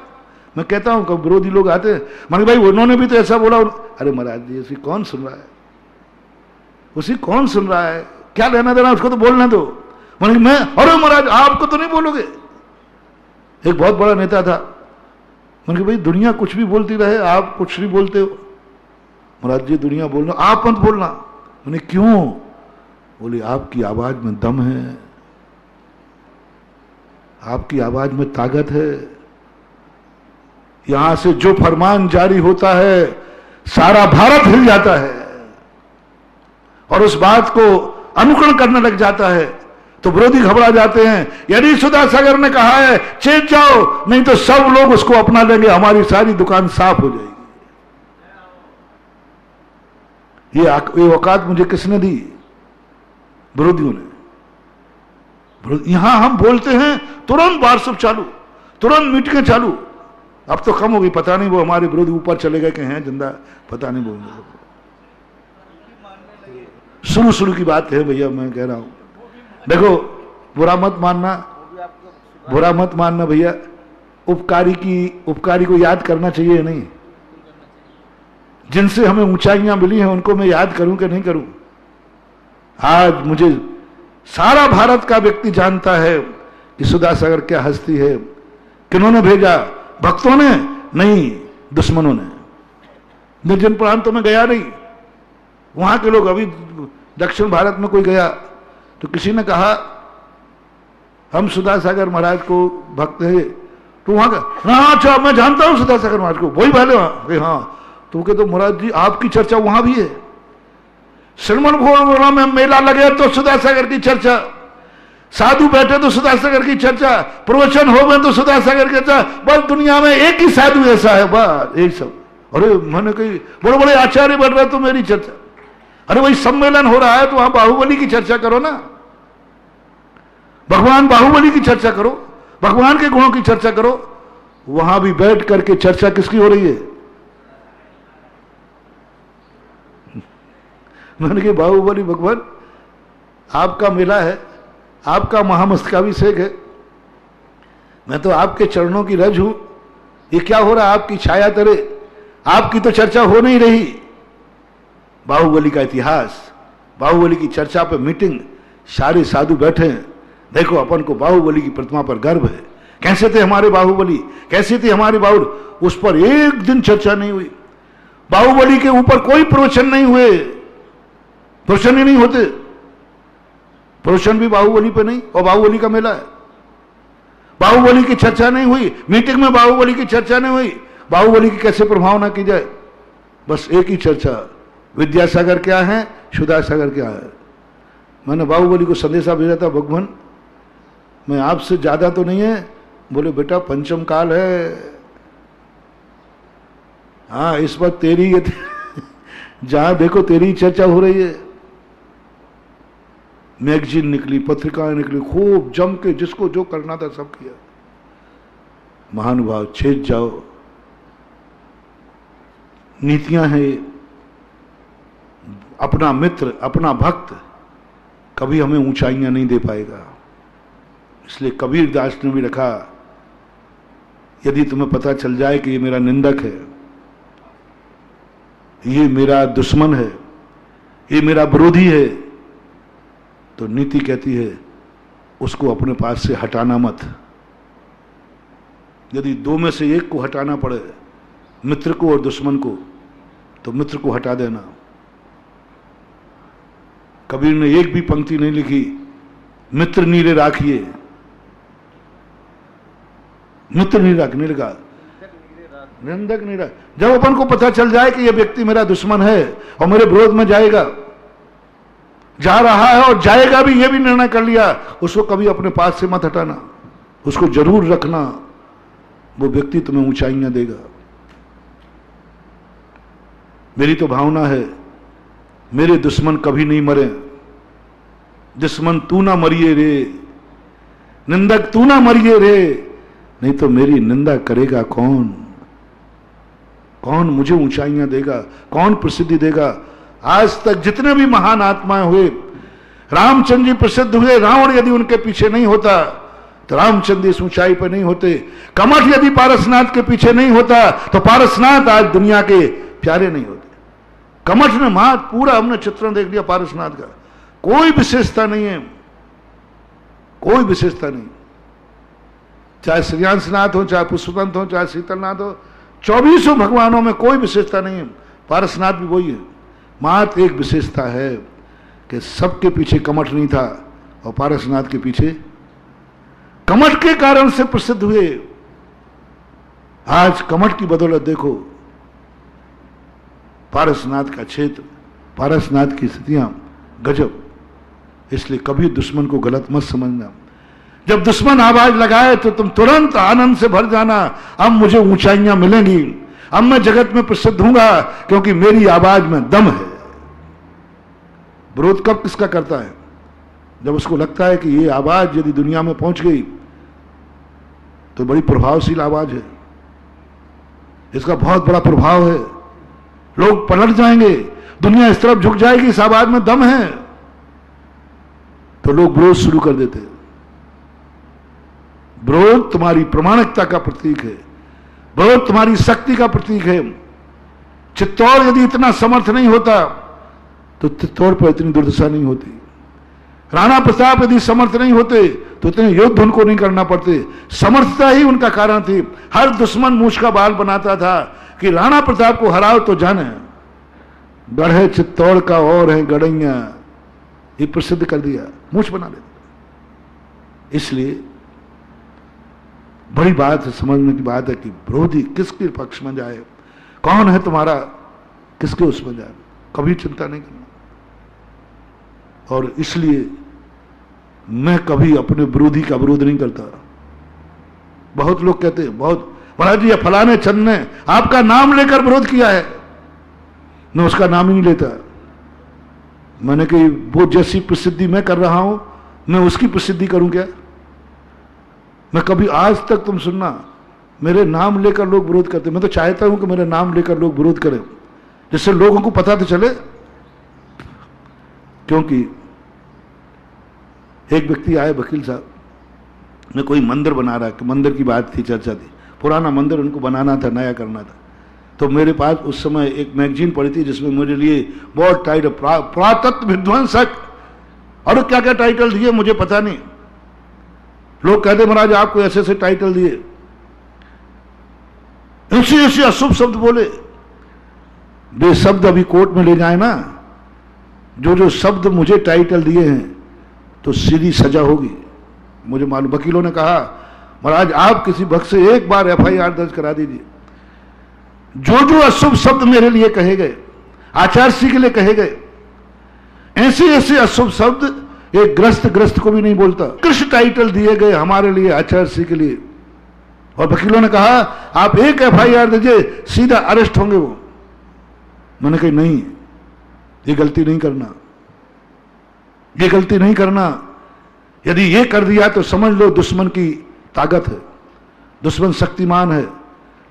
मैं कहता हूं कब विरोधी लोग आते हैं, मैंने भाई उन्होंने भी तो ऐसा बोला। अरे महाराज जी, उसी कौन सुन रहा है, उसी कौन सुन रहा है, क्या लेना देना, उसको तो बोलना दो। मैंने मैं, अरे महाराज आपको तो नहीं बोलोगे। एक बहुत बड़ा नेता था, मैंने कहा भाई दुनिया कुछ भी बोलती रहे, आप कुछ नहीं बोलते हो। महाराज जी दुनिया बोलना, आप मत बोलना। मैंने क्यों? बोले आपकी आवाज में दम है, आपकी आवाज में ताकत है। यहां से जो फरमान जारी होता है सारा भारत हिल जाता है और उस बात को अनुकरण करने लग जाता है, तो विरोधी घबरा जाते हैं। यदि सुधा सागर ने कहा है चेत जाओ, नहीं तो सब लोग उसको अपना लेंगे, हमारी सारी दुकान साफ हो जाएगी। ये औकात मुझे किसने दी? विरोधियों ने। यहां हम बोलते हैं तुरंत बारसुप चालू, तुरंत मीटिंगें चालू। अब तो कम हो गई, पता नहीं वो हमारे विरोधी ऊपर चले गए कि हैं जिंदा, पता नहीं बोलने। शुरू की बात है भैया, मैं कह रहा हूं, देखो बुरा मत मानना, बुरा मत मानना भैया। उपकारी को याद करना चाहिए नहीं? जिनसे हमें ऊंचाइयां मिली हैं उनको मैं याद करूं कि नहीं करूं? आज मुझे सारा भारत का व्यक्ति जानता है कि सुधा सागर क्या हस्ती है। किन्होंने भेजा? भक्तों ने नहीं, दुश्मनों ने। निर्जन प्रांत तो मैं गया नहीं, वहां के लोग, अभी दक्षिण भारत में कोई गया तो किसी ने कहा हम सुधा सागर महाराज को भक्त है, तो वहां का हाँ अच्छा मैं जानता हूं सुधा सागर महाराज को, वही वाले वहां। हाँ तो कहते तो महाराज जी आपकी चर्चा वहां भी है। श्रवण भोला में मेला लगे तो सुधा सागर की चर्चा, साधु बैठे तो सुधा सागर की चर्चा, प्रवचन हो गए तो सुधा सागर की चर्चा। बस दुनिया में एक ही साधु ऐसा है, बस एक सब। अरे मैंने कही बड़े बड़े आचार्य बैठ रहे तो मेरी चर्चा। अरे वही सम्मेलन हो रहा है तो वहां बाहुबली की चर्चा करो ना, भगवान बाहुबली की चर्चा करो, भगवान के गुणों की चर्चा करो। वहां भी बैठ करके चर्चा किसकी हो रही है? मैंने कहा बाहुबली भगवान आपका मेला है, आपका महामस्तकाभिषेक है, मैं तो आपके चरणों की रज हूं। ये क्या हो रहा है? आपकी छाया तले आपकी तो चर्चा हो नहीं रही। बाहुबली का इतिहास, बाहुबली की चर्चा पे मीटिंग, सारे साधु बैठे हैं। देखो अपन को बाहुबली की प्रतिमा पर गर्व है, कैसे थे हमारे बाहुबली, कैसे थे हमारे बाहुबली। उस पर एक दिन चर्चा नहीं हुई। बाहुबली के ऊपर कोई प्रवचन नहीं हुए, प्रवचन ही नहीं होते। प्रवचन भी बाहुबली पे नहीं, और बाहुबली का मेला है। बाहुबली की चर्चा नहीं हुई, मीटिंग में बाहुबली की चर्चा नहीं हुई। बाहुबली की कैसे प्रभावना की जाए, बस एक ही चर्चा, विद्यासागर क्या है, सुधा सागर क्या है। मैंने बाहुबली को संदेशा भेजा था, भगवान मैं आपसे ज्यादा तो नहीं है। बोले बेटा पंचम काल है, हाँ इस बार तेरी जहां देखो तेरी चर्चा हो रही है। मैगजीन निकली, पत्रिकाएं निकली, खूब जम के जिसको जो करना था सब किया। महानुभाव छेद जाओ, नीतियां हैं। अपना मित्र, अपना भक्त कभी हमें ऊंचाइयां नहीं दे पाएगा। इसलिए कबीर दास ने भी रखा, यदि तुम्हें पता चल जाए कि ये मेरा निंदक है, ये मेरा दुश्मन है, ये मेरा विरोधी है, तो नीति कहती है उसको अपने पास से हटाना मत। यदि दो में से एक को हटाना पड़े, मित्र को और दुश्मन को, तो मित्र को हटा देना। कबीर ने एक भी पंक्ति नहीं लिखी मित्र नीरे राखिए, मित्र नहीं रखने लगा, निंदक नहीं रख। जब अपन को पता चल जाए कि यह व्यक्ति मेरा दुश्मन है और मेरे विरोध में जाएगा, जा रहा है और जाएगा भी, यह भी निर्णय कर लिया, उसको कभी अपने पास से मत हटाना, उसको जरूर रखना। वो व्यक्ति तुम्हें ऊंचाइयां देगा। मेरी तो भावना है मेरे दुश्मन कभी नहीं मरे। दुश्मन तू ना मरिए रे, निंदक तू ना मरिए रे, नहीं तो मेरी निंदा करेगा कौन? कौन मुझे ऊंचाइयां देगा, कौन प्रसिद्धि देगा? आज तक जितने भी महान आत्माएं हुए, रामचंद्र जी प्रसिद्ध हुए, रावण यदि उनके पीछे नहीं होता तो रामचंद्र इस ऊंचाई पर नहीं होते। कमठ यदि पारसनाथ के पीछे नहीं होता तो पारसनाथ आज दुनिया के प्यारे नहीं होते। कमठ ने मात पूरा हमने चित्रण देख लिया पारसनाथ का, कोई विशेषता नहीं है, कोई विशेषता नहीं। चाहे श्रेयांसनाथ हो, चाहे पुष्पवंत हो, चाहे शीतलनाथ हो, 24 भगवानों में कोई विशेषता नहीं है। पारसनाथ भी वही है। मात एक विशेषता है कि सबके पीछे कमठ नहीं था और पारसनाथ के पीछे कमठ के कारण से प्रसिद्ध हुए। आज कमठ की बदौलत देखो पारसनाथ का क्षेत्र, पारसनाथ की स्थितियां गजब। इसलिए कभी दुश्मन को गलत मत समझना। जब दुश्मन आवाज लगाए तो तुम तुरंत आनंद से भर जाना, अब मुझे ऊंचाइयां मिलेंगी, अब मैं जगत में प्रसिद्ध हूंगा क्योंकि मेरी आवाज में दम है। विरोध कब किसका करता है? जब उसको लगता है कि ये आवाज यदि दुनिया में पहुंच गई तो बड़ी प्रभावशील आवाज है, इसका बहुत बड़ा प्रभाव है, लोग पलट जाएंगे, दुनिया इस तरफ झुक जाएगी, इस आवाज में दम है, तो लोग विरोध शुरू कर देते हैं। विरोध तुम्हारी प्रामाणिकता का प्रतीक है, विरोध तुम्हारी शक्ति का प्रतीक है। चित्तौड़ यदि इतना समर्थ नहीं होता तो चित्तौड़ पर इतनी दुर्दशा नहीं होती। राणा प्रताप यदि समर्थ नहीं होते तो इतने युद्ध उनको नहीं करना पड़ते। समर्थता ही उनका कारण थी। हर दुश्मन मूछ का बाल बनाता था कि राणा प्रताप को हराओ तो जाने गढ़े चित्तौड़ का और है गड़ैया, ये प्रसिद्ध कर दिया, मूछ बना लेते। इसलिए बड़ी बात है, समझने की बात है कि विरोधी किसके पक्ष में जाए, कौन है तुम्हारा, किसके उसमें जाए, कभी चिंता नहीं करना। और इसलिए मैं कभी अपने विरोधी का विरोध नहीं करता। बहुत लोग कहते हैं, बहुत महाराज जी फलाने चंद ने आपका नाम लेकर विरोध किया है, मैं उसका नाम ही नहीं लेता। मैंने कही वो जैसी प्रसिद्धि मैं कर रहा हूं मैं उसकी प्रसिद्धि करूं क्या? मैं कभी आज तक, तुम सुनना, मेरे नाम लेकर लोग विरोध करते, मैं तो चाहता हूं कि मेरे नाम लेकर लोग विरोध करें जिससे लोगों को पता तो चले। क्योंकि एक व्यक्ति आए, वकील साहब ने कोई मंदिर बना रहा, कि मंदिर की बात थी, चर्चा थी, पुराना मंदिर उनको बनाना था, नया करना था। तो मेरे पास उस समय एक मैगजीन पड़ी थी जिसमें मेरे लिए बहुत टाइटल, पुरातत्व विध्वंसक और क्या क्या टाइटल दिए मुझे पता नहीं। लोग कहते महाराज आपको ऐसे ऐसे टाइटल दिए, ऐसे ऐसे अशुभ शब्द बोले। वे शब्द अभी कोर्ट में ले जाए ना, जो जो शब्द मुझे टाइटल दिए हैं तो सीधी सजा होगी, मुझे मालूम। वकीलों ने कहा महाराज आप किसी भक्त से एक बार FIR दर्ज करा दीजिए। जो जो अशुभ शब्द मेरे लिए कहे गए, आचार्य श्री के लिए कहे गए, ऐसे ऐसे अशुभ शब्द एक ग्रस्त को भी नहीं बोलता। कृष्ण टाइटल दिए गए हमारे लिए, आचार्य श्री के लिए। और वकीलों ने कहा आप एक FIR दीजिए, सीधा अरेस्ट होंगे वो। मैंने कहा नहीं, ये गलती नहीं करना, ये गलती नहीं करना। यदि ये कर दिया तो समझ लो दुश्मन की ताकत है, दुश्मन शक्तिमान है,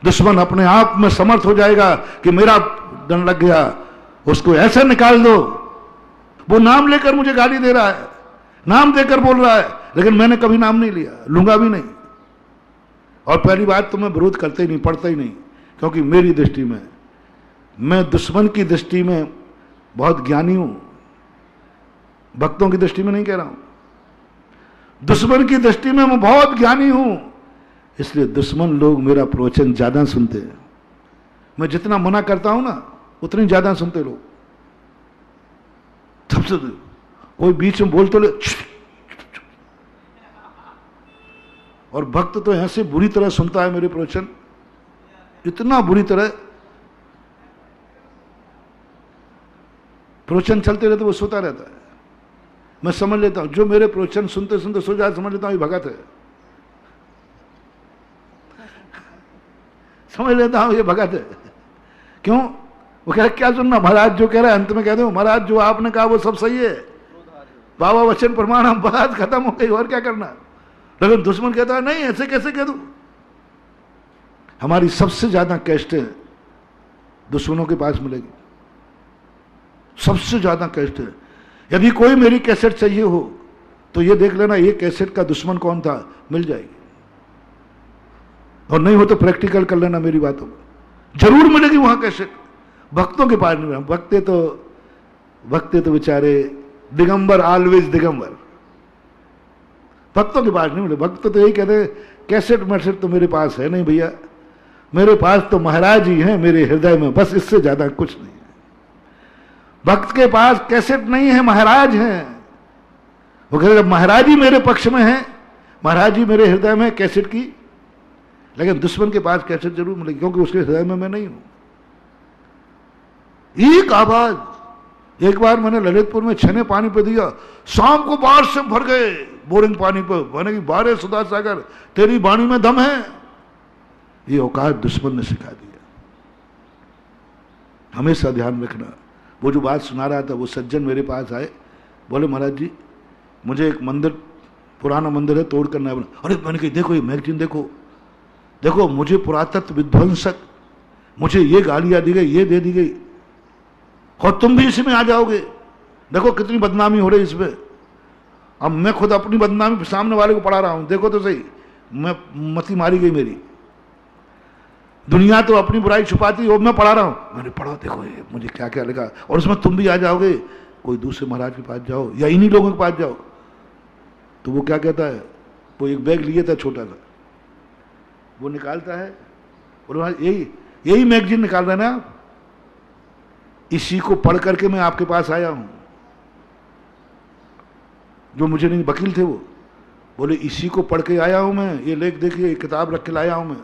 दुश्मन अपने आप में समर्थ हो जाएगा कि मेरा दंड लग गया, उसको ऐसे निकाल दो। वो नाम लेकर मुझे गाली दे रहा है, नाम देकर बोल रहा है, लेकिन मैंने कभी नाम नहीं लिया, लूंगा भी नहीं। और पहली बात तो मैं विरोध करते ही नहीं, पढ़ता ही नहीं, क्योंकि मेरी दृष्टि में, मैं दुश्मन की दृष्टि में बहुत ज्ञानी हूं, भक्तों की दृष्टि में नहीं कह रहा हूं, दुश्मन की दृष्टि में मैं बहुत ज्ञानी हूं। इसलिए दुश्मन लोग मेरा प्रवचन ज्यादा सुनते हैं। मैं जितना मना करता हूं ना उतनी ज्यादा सुनते लोग। सबसे कोई बीच में बोल तो ले, और भक्त तो ऐसे बुरी तरह सुनता है मेरे प्रवचन, इतना बुरी तरह। प्रवचन चलते रहते वो सोता रहता है, मैं समझ लेता हूं जो मेरे प्रवचन सुनते सुनते सो जाए, समझ लेता हूं ये भगत है, समझ लेता हूं ये भगत है। क्यों? वो कह रहे क्या सुनना, महाराज जो कह रहे हैं अंत में कह दो महाराज जो आपने कहा वो सब सही है, बाबा वचन प्रमाण, हम बात खत्म हो गई, और क्या करना। लेकिन दुश्मन कहता है नहीं ऐसे कैसे कह दूं। हमारी सबसे ज्यादा कैसेटें दुश्मनों के पास मिलेगी, सबसे ज्यादा कैसेटें। यदि कोई मेरी कैसेट चाहिए हो तो ये देख लेना ये कैसेट का दुश्मन कौन था, मिल जाएगी। और नहीं हो तो प्रैक्टिकल कर लेना मेरी बातों को, जरूर मिलेगी वहां कैसेट। भक्तों के पास नहीं, भक्ते तो बेचारे दिगंबर, ऑलवेज दिगंबर, भक्तों के पास नहीं मिले। भक्त तो यही कहते हैं कैसेट मैसेट तो मेरे पास है नहीं भैया, मेरे पास तो महाराज ही हैं मेरे हृदय में, बस इससे ज्यादा कुछ नहीं है। भक्त के पास कैसेट नहीं है, महाराज हैं। वो कहते जब महाराज ही मेरे पक्ष में है, महाराज ही मेरे हृदय में कैसेट की। लेकिन दुश्मन के पास कैसेट जरूर मिलेगी, क्योंकि उसके हृदय में मैं नहीं हूं। एक आवाज, एक बार मैंने ललितपुर में छेने पानी पे दिया, शाम को बाढ़ से भर गए बोरिंग पानी पे, मैंने कि बारे सुधा सागर तेरी वाणी में दम है। ये औकात दुश्मन ने सिखा दिया। हमेशा ध्यान रखना। वो जो बात सुना रहा था वो सज्जन मेरे पास आए, बोले महाराज जी मुझे एक मंदिर, पुराना मंदिर है, तोड़ करना है। अरे मैंने कहा देखो ये मैगजीन देखो, देखो मुझे पुरातत्व विध्वंसक, मुझे ये गालियां दी गई, ये दे दी गई, और तुम भी इसमें आ जाओगे। देखो कितनी बदनामी हो रही इसमें। अब मैं खुद अपनी बदनामी सामने वाले को पढ़ा रहा हूं, देखो तो सही, मैं मती मारी गई मेरी। दुनिया तो अपनी बुराई छुपाती, वो मैं पढ़ा रहा हूं, मैंने पढ़ा देखो ये मुझे क्या क्या लगा, और उसमें तुम भी आ जाओगे। कोई दूसरे महाराज के पास जाओ या इन्हीं लोगों के पास जाओ, तो वो क्या कहता है, वो एक बैग लिए था छोटा सा, वो निकालता है, बोले महाराज यही मैगजीन निकाल रहे हैं ना आप, इसी को पढ़ करके मैं आपके पास आया हूं। जो मुझे नहीं, वकील थे वो, बोले इसी को पढ़ के आया हूं मैं, ये लेख देखिए, ये किताब रख के लाया हूं मैं।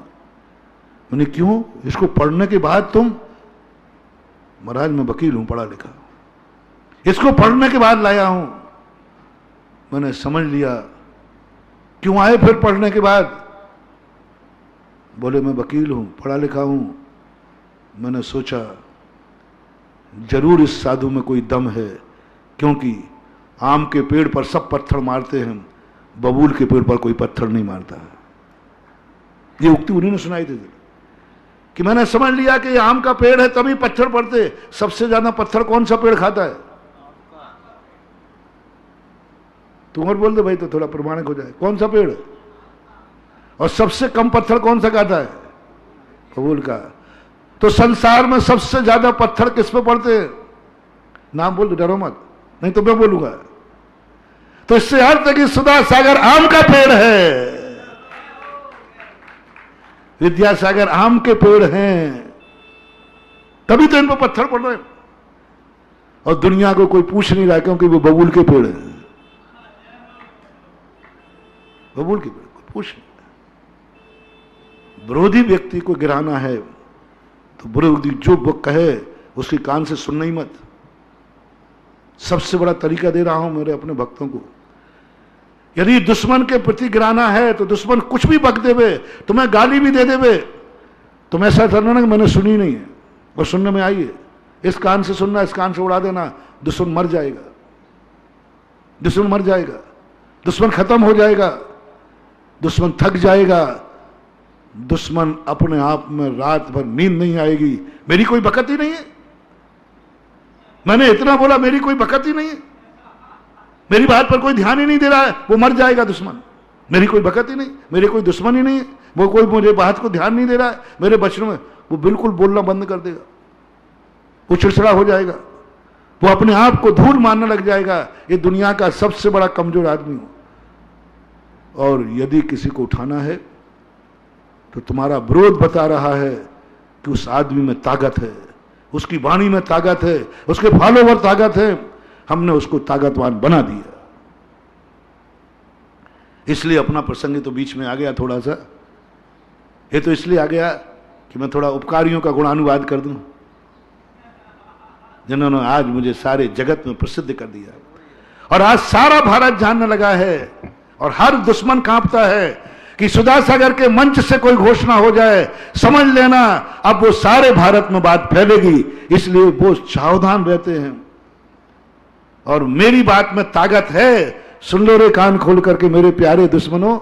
मैंने क्यों, इसको पढ़ने के बाद तुम, महाराज मैं वकील हूं, पढ़ा लिखा, इसको पढ़ने के बाद लाया हूं। मैंने समझ लिया। क्यों आए फिर पढ़ने के बाद? बोले मैं वकील हूं, पढ़ा लिखा हूं। मैंने सोचा जरूर इस साधु में कोई दम है, क्योंकि आम के पेड़ पर सब पत्थर मारते हैं, बबूल के पेड़ पर कोई पत्थर नहीं मारता। ये उक्ति उन्हीं ने सुनाई थी कि मैंने समझ लिया कि आम का पेड़ है तभी पत्थर पड़ते। सबसे ज्यादा पत्थर कौन सा पेड़ खाता है? तुम और बोल दो भाई, तो थोड़ा प्रमाणिक हो जाए। कौन सा पेड़? और सबसे कम पत्थर कौन सा खाता है? बबूल का। तो संसार में सबसे ज्यादा पत्थर किस पे पड़ते हैं? नाम बोल दो, डरो मत, नहीं तो मैं बोलूंगा। तो इससे अर्थ है कि सुधा सागर आम का पेड़ है, विद्यासागर आम के पेड़ हैं, तभी तो इन पर पत्थर पड़ रहे हैं। और दुनिया को कोई पूछ नहीं रहा क्योंकि वो बबूल के पेड़ है, बबूल के पेड़ को पूछ नहीं। विरोधी व्यक्ति को गिराना है तो विरोधी जो वो कहे उसके कान से सुनना ही मत। सबसे बड़ा तरीका दे रहा हूं मेरे अपने भक्तों को। यदि दुश्मन के प्रति गिराना है तो दुश्मन कुछ भी बक देवे, तुम्हें गाली भी दे देवे, तुम ऐसा करना ना कि मैंने सुनी नहीं है, वो सुनने में आई है, इस कान से सुनना, इस कान से उड़ा देना, दुश्मन मर जाएगा, दुश्मन मर जाएगा, दुश्मन खत्म हो जाएगा, दुश्मन थक जाएगा, दुश्मन अपने आप में रात भर नींद नहीं आएगी। मेरी कोई बकत ही नहीं है, मैंने इतना बोला, मेरी कोई बकत ही नहीं है, मेरी बात पर कोई ध्यान ही नहीं दे रहा है, वो मर जाएगा दुश्मन। मेरी कोई बकत ही नहीं, मेरे कोई दुश्मन ही नहीं है, वो कोई मुझे बात को ध्यान नहीं दे रहा है, मेरे बचनों में, वो बिल्कुल बोलना बंद कर देगा, वो चिड़चिड़ा हो जाएगा, वो अपने आप को धूल मानने लग जाएगा, ये दुनिया का सबसे बड़ा कमजोर आदमी हो। और यदि किसी को उठाना है तो तुम्हारा विरोध बता रहा है कि उस आदमी में ताकत है, उसकी वाणी में ताकत है, उसके फॉलोवर ताकत है, हमने उसको ताकतवान बना दिया। इसलिए अपना प्रसंग तो बीच में आ गया थोड़ा सा, ये तो इसलिए आ गया कि मैं थोड़ा उपकारियों का गुणानुवाद कर दूं, जिन्होंने आज मुझे सारे जगत में प्रसिद्ध कर दिया, और आज सारा भारत जानने लगा है, और हर दुश्मन कांपता है कि सुधा सागर के मंच से कोई घोषणा हो जाए, समझ लेना अब वो सारे भारत में बात फैलेगी, इसलिए वो सावधान रहते हैं। और मेरी बात में ताकत है, सुन लो रे कान खोल करके मेरे प्यारे दुश्मनों,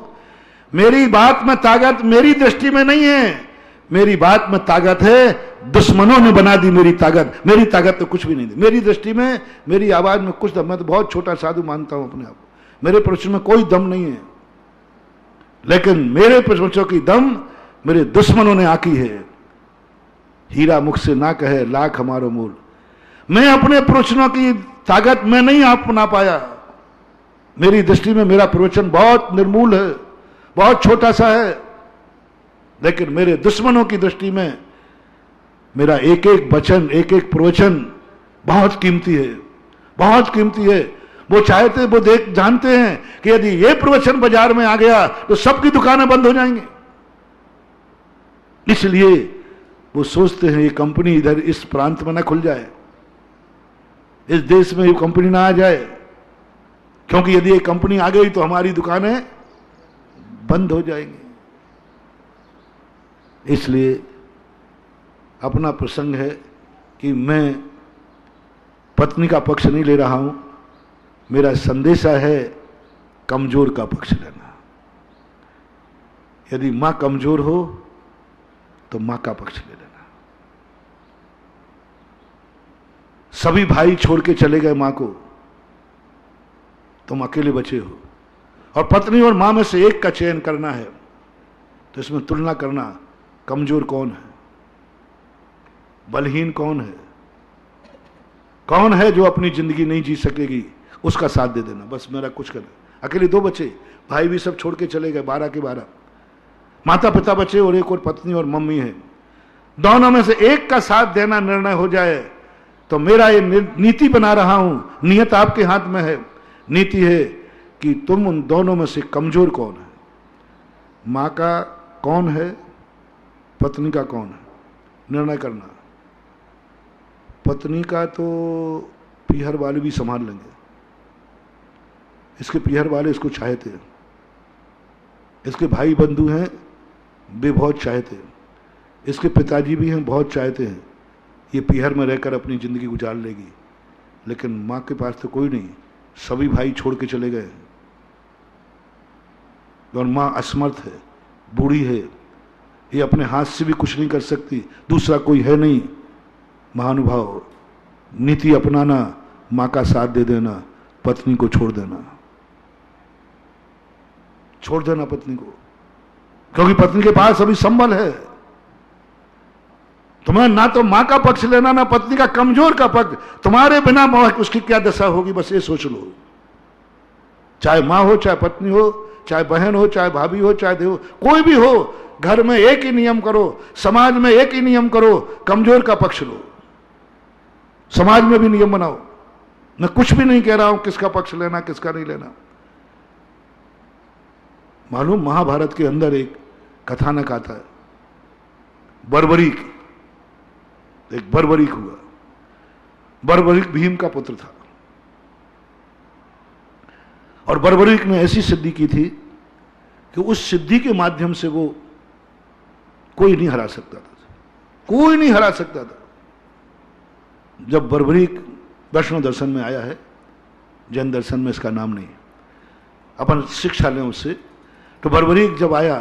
मेरी बात में ताकत मेरी दृष्टि में नहीं है, मेरी बात में ताकत है, दुश्मनों ने बना दी मेरी ताकत। मेरी ताकत तो कुछ भी नहीं थी मेरी दृष्टि में, मेरी आवाज में कुछ दम, मैं तो बहुत छोटा साधु मानता हूं अपने आप, मेरे प्रवचन में कोई दम नहीं है, लेकिन मेरे प्रवचनों की दम मेरे दुश्मनों ने आकी है। हीरा मुख से ना कहे लाख हमारो मूल, मैं अपने प्रवचनों की ताकत में नहीं अपना पाया। मेरी दृष्टि में मेरा प्रवचन बहुत निर्मूल है, बहुत छोटा सा है, लेकिन मेरे दुश्मनों की दृष्टि में मेरा एक एक वचन, एक एक प्रवचन बहुत कीमती है, बहुत कीमती है। वो चाहते, वो जानते हैं कि यदि ये प्रवचन बाजार में आ गया तो सबकी दुकानें बंद हो जाएंगी, इसलिए वो सोचते हैं ये कंपनी इधर इस प्रांत में ना खुल जाए, इस देश में ये कंपनी ना आ जाए, क्योंकि यदि ये कंपनी आ गई तो हमारी दुकानें बंद हो जाएंगी। इसलिए अपना प्रसंग है कि मैं पत्नी का पक्ष नहीं ले रहा हूं, मेरा संदेशा है कमजोर का पक्ष लेना। यदि मां कमजोर हो तो मां का पक्ष ले लेना। सभी भाई छोड़ के चले गए मां को, तुम अकेले बचे हो, और पत्नी और मां में से एक का चयन करना है, तो इसमें तुलना करना कमजोर कौन है, बलहीन कौन है, कौन है जो अपनी जिंदगी नहीं जी सकेगी, उसका साथ दे देना, बस मेरा कुछ करना। अकेले 2 बच्चे, भाई भी सब छोड़ के चले गए, 12 के 12, माता पिता बच्चे और एक और पत्नी और मम्मी है। दोनों में से एक का साथ देना निर्णय हो जाए तो मेरा ये नीति बना रहा हूं, नियत आपके हाथ में है। नीति है कि तुम उन दोनों में से कमजोर कौन है, मां का कौन है, पत्नी का कौन है, निर्णय करना। पत्नी का तो पीहर वाले भी संभाल लेंगे, इसके पीहर वाले इसको चाहते हैं, इसके भाई बंधु हैं वे बहुत चाहते हैं, इसके पिताजी भी हैं बहुत चाहते हैं ये पीहर में रहकर अपनी ज़िंदगी गुजार लेगी। लेकिन माँ के पास तो कोई नहीं, सभी भाई छोड़ के चले गए और माँ असमर्थ है, बूढ़ी है, ये अपने हाथ से भी कुछ नहीं कर सकती, दूसरा कोई है नहीं। महानुभाव, नीति अपनाना, माँ का साथ दे देना, पत्नी को छोड़ देना, छोड़ देना पत्नी को, क्योंकि पत्नी के पास अभी संबल है। तुम्हें ना तो मां का पक्ष लेना ना पत्नी का, कमजोर का पक्ष। तुम्हारे बिना उसकी क्या दशा होगी, बस ये सोच लो। चाहे मां हो, चाहे पत्नी हो, चाहे बहन हो, चाहे भाभी हो, चाहे देव, कोई भी हो, घर में एक ही नियम करो, समाज में एक ही नियम करो, कमजोर का पक्ष लो। समाज में भी नियम बनाओ। मैं कुछ भी नहीं कह रहा हूं किसका पक्ष लेना किसका नहीं लेना। मालूम, महाभारत के अंदर एक कथानक आता है, बर्बरीक। एक बर्बरीक हुआ। बर्बरीक भीम का पुत्र था और बर्बरीक ने ऐसी सिद्धि की थी कि उस सिद्धि के माध्यम से वो कोई नहीं हरा सकता था, कोई नहीं हरा सकता था। जब बर्बरीक वैष्णव दर्शन में आया है, जैन दर्शन में इसका नाम नहीं है, अपन शिक्षा लें उससे, तो बर्बरीक जब आया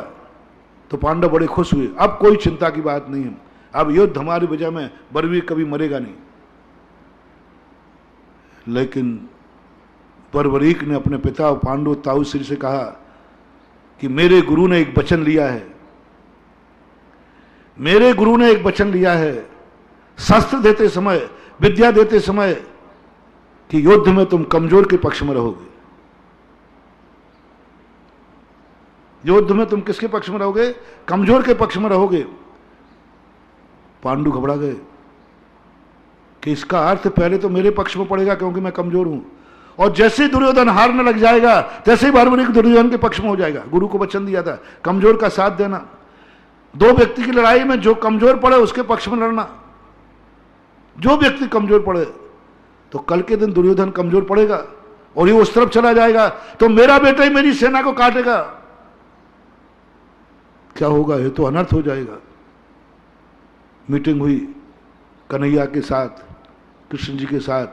तो पांडव बड़े खुश हुए। अब कोई चिंता की बात नहीं है, अब युद्ध हमारी वजह में, बर्बरीक कभी मरेगा नहीं। लेकिन बर्बरीक ने अपने पिता पांडु ताऊश्री से कहा कि मेरे गुरु ने एक वचन लिया है, मेरे गुरु ने एक वचन लिया है शस्त्र देते समय, विद्या देते समय, कि युद्ध में तुम कमजोर के पक्ष में रहोगे। युद्ध में तुम किसके पक्ष में रहोगे? कमजोर के पक्ष में रहोगे। पांडु घबरा गए कि इसका अर्थ पहले तो मेरे पक्ष में पड़ेगा क्योंकि मैं कमजोर हूं, और जैसे ही दुर्योधन हारने लग जाएगा तैसे ही बर्बरीक दुर्योधन के पक्ष में हो जाएगा। गुरु को वचन दिया था कमजोर का साथ देना। 2 व्यक्ति की लड़ाई में जो कमजोर पड़े उसके पक्ष में लड़ना। जो व्यक्ति कमजोर पड़े, तो कल के दिन दुर्योधन कमजोर पड़ेगा और ये उस तरफ चला जाएगा तो मेरा बेटा ही मेरी सेना को काटेगा, क्या होगा? ये तो अनर्थ हो जाएगा। मीटिंग हुई कन्हैया के साथ, कृष्ण जी के साथ।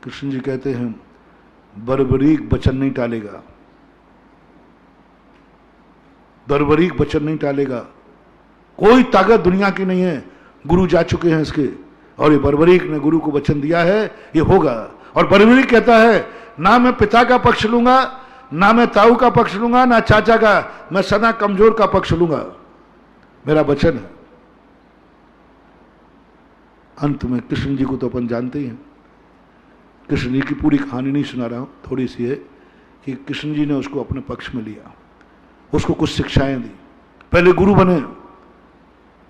कृष्ण जी कहते हैं बर्बरीक वचन नहीं टालेगा, बर्बरीक वचन नहीं टालेगा, कोई ताकत दुनिया की नहीं है, गुरु जा चुके हैं इसके, और ये बर्बरीक ने गुरु को वचन दिया है, ये होगा। और बर्बरीक कहता है ना मैं पिता का पक्ष लूंगा, ना मैं ताऊ का पक्ष लूंगा, ना चाचा का, मैं सदा कमजोर का पक्ष लूंगा, मेरा वचन है। अंत में कृष्ण जी को तो अपन जानते ही हैं, कृष्ण जी की पूरी कहानी नहीं सुना रहा हूं, थोड़ी सी है कि कृष्ण जी ने उसको अपने पक्ष में लिया, उसको कुछ शिक्षाएं दी, पहले गुरु बने।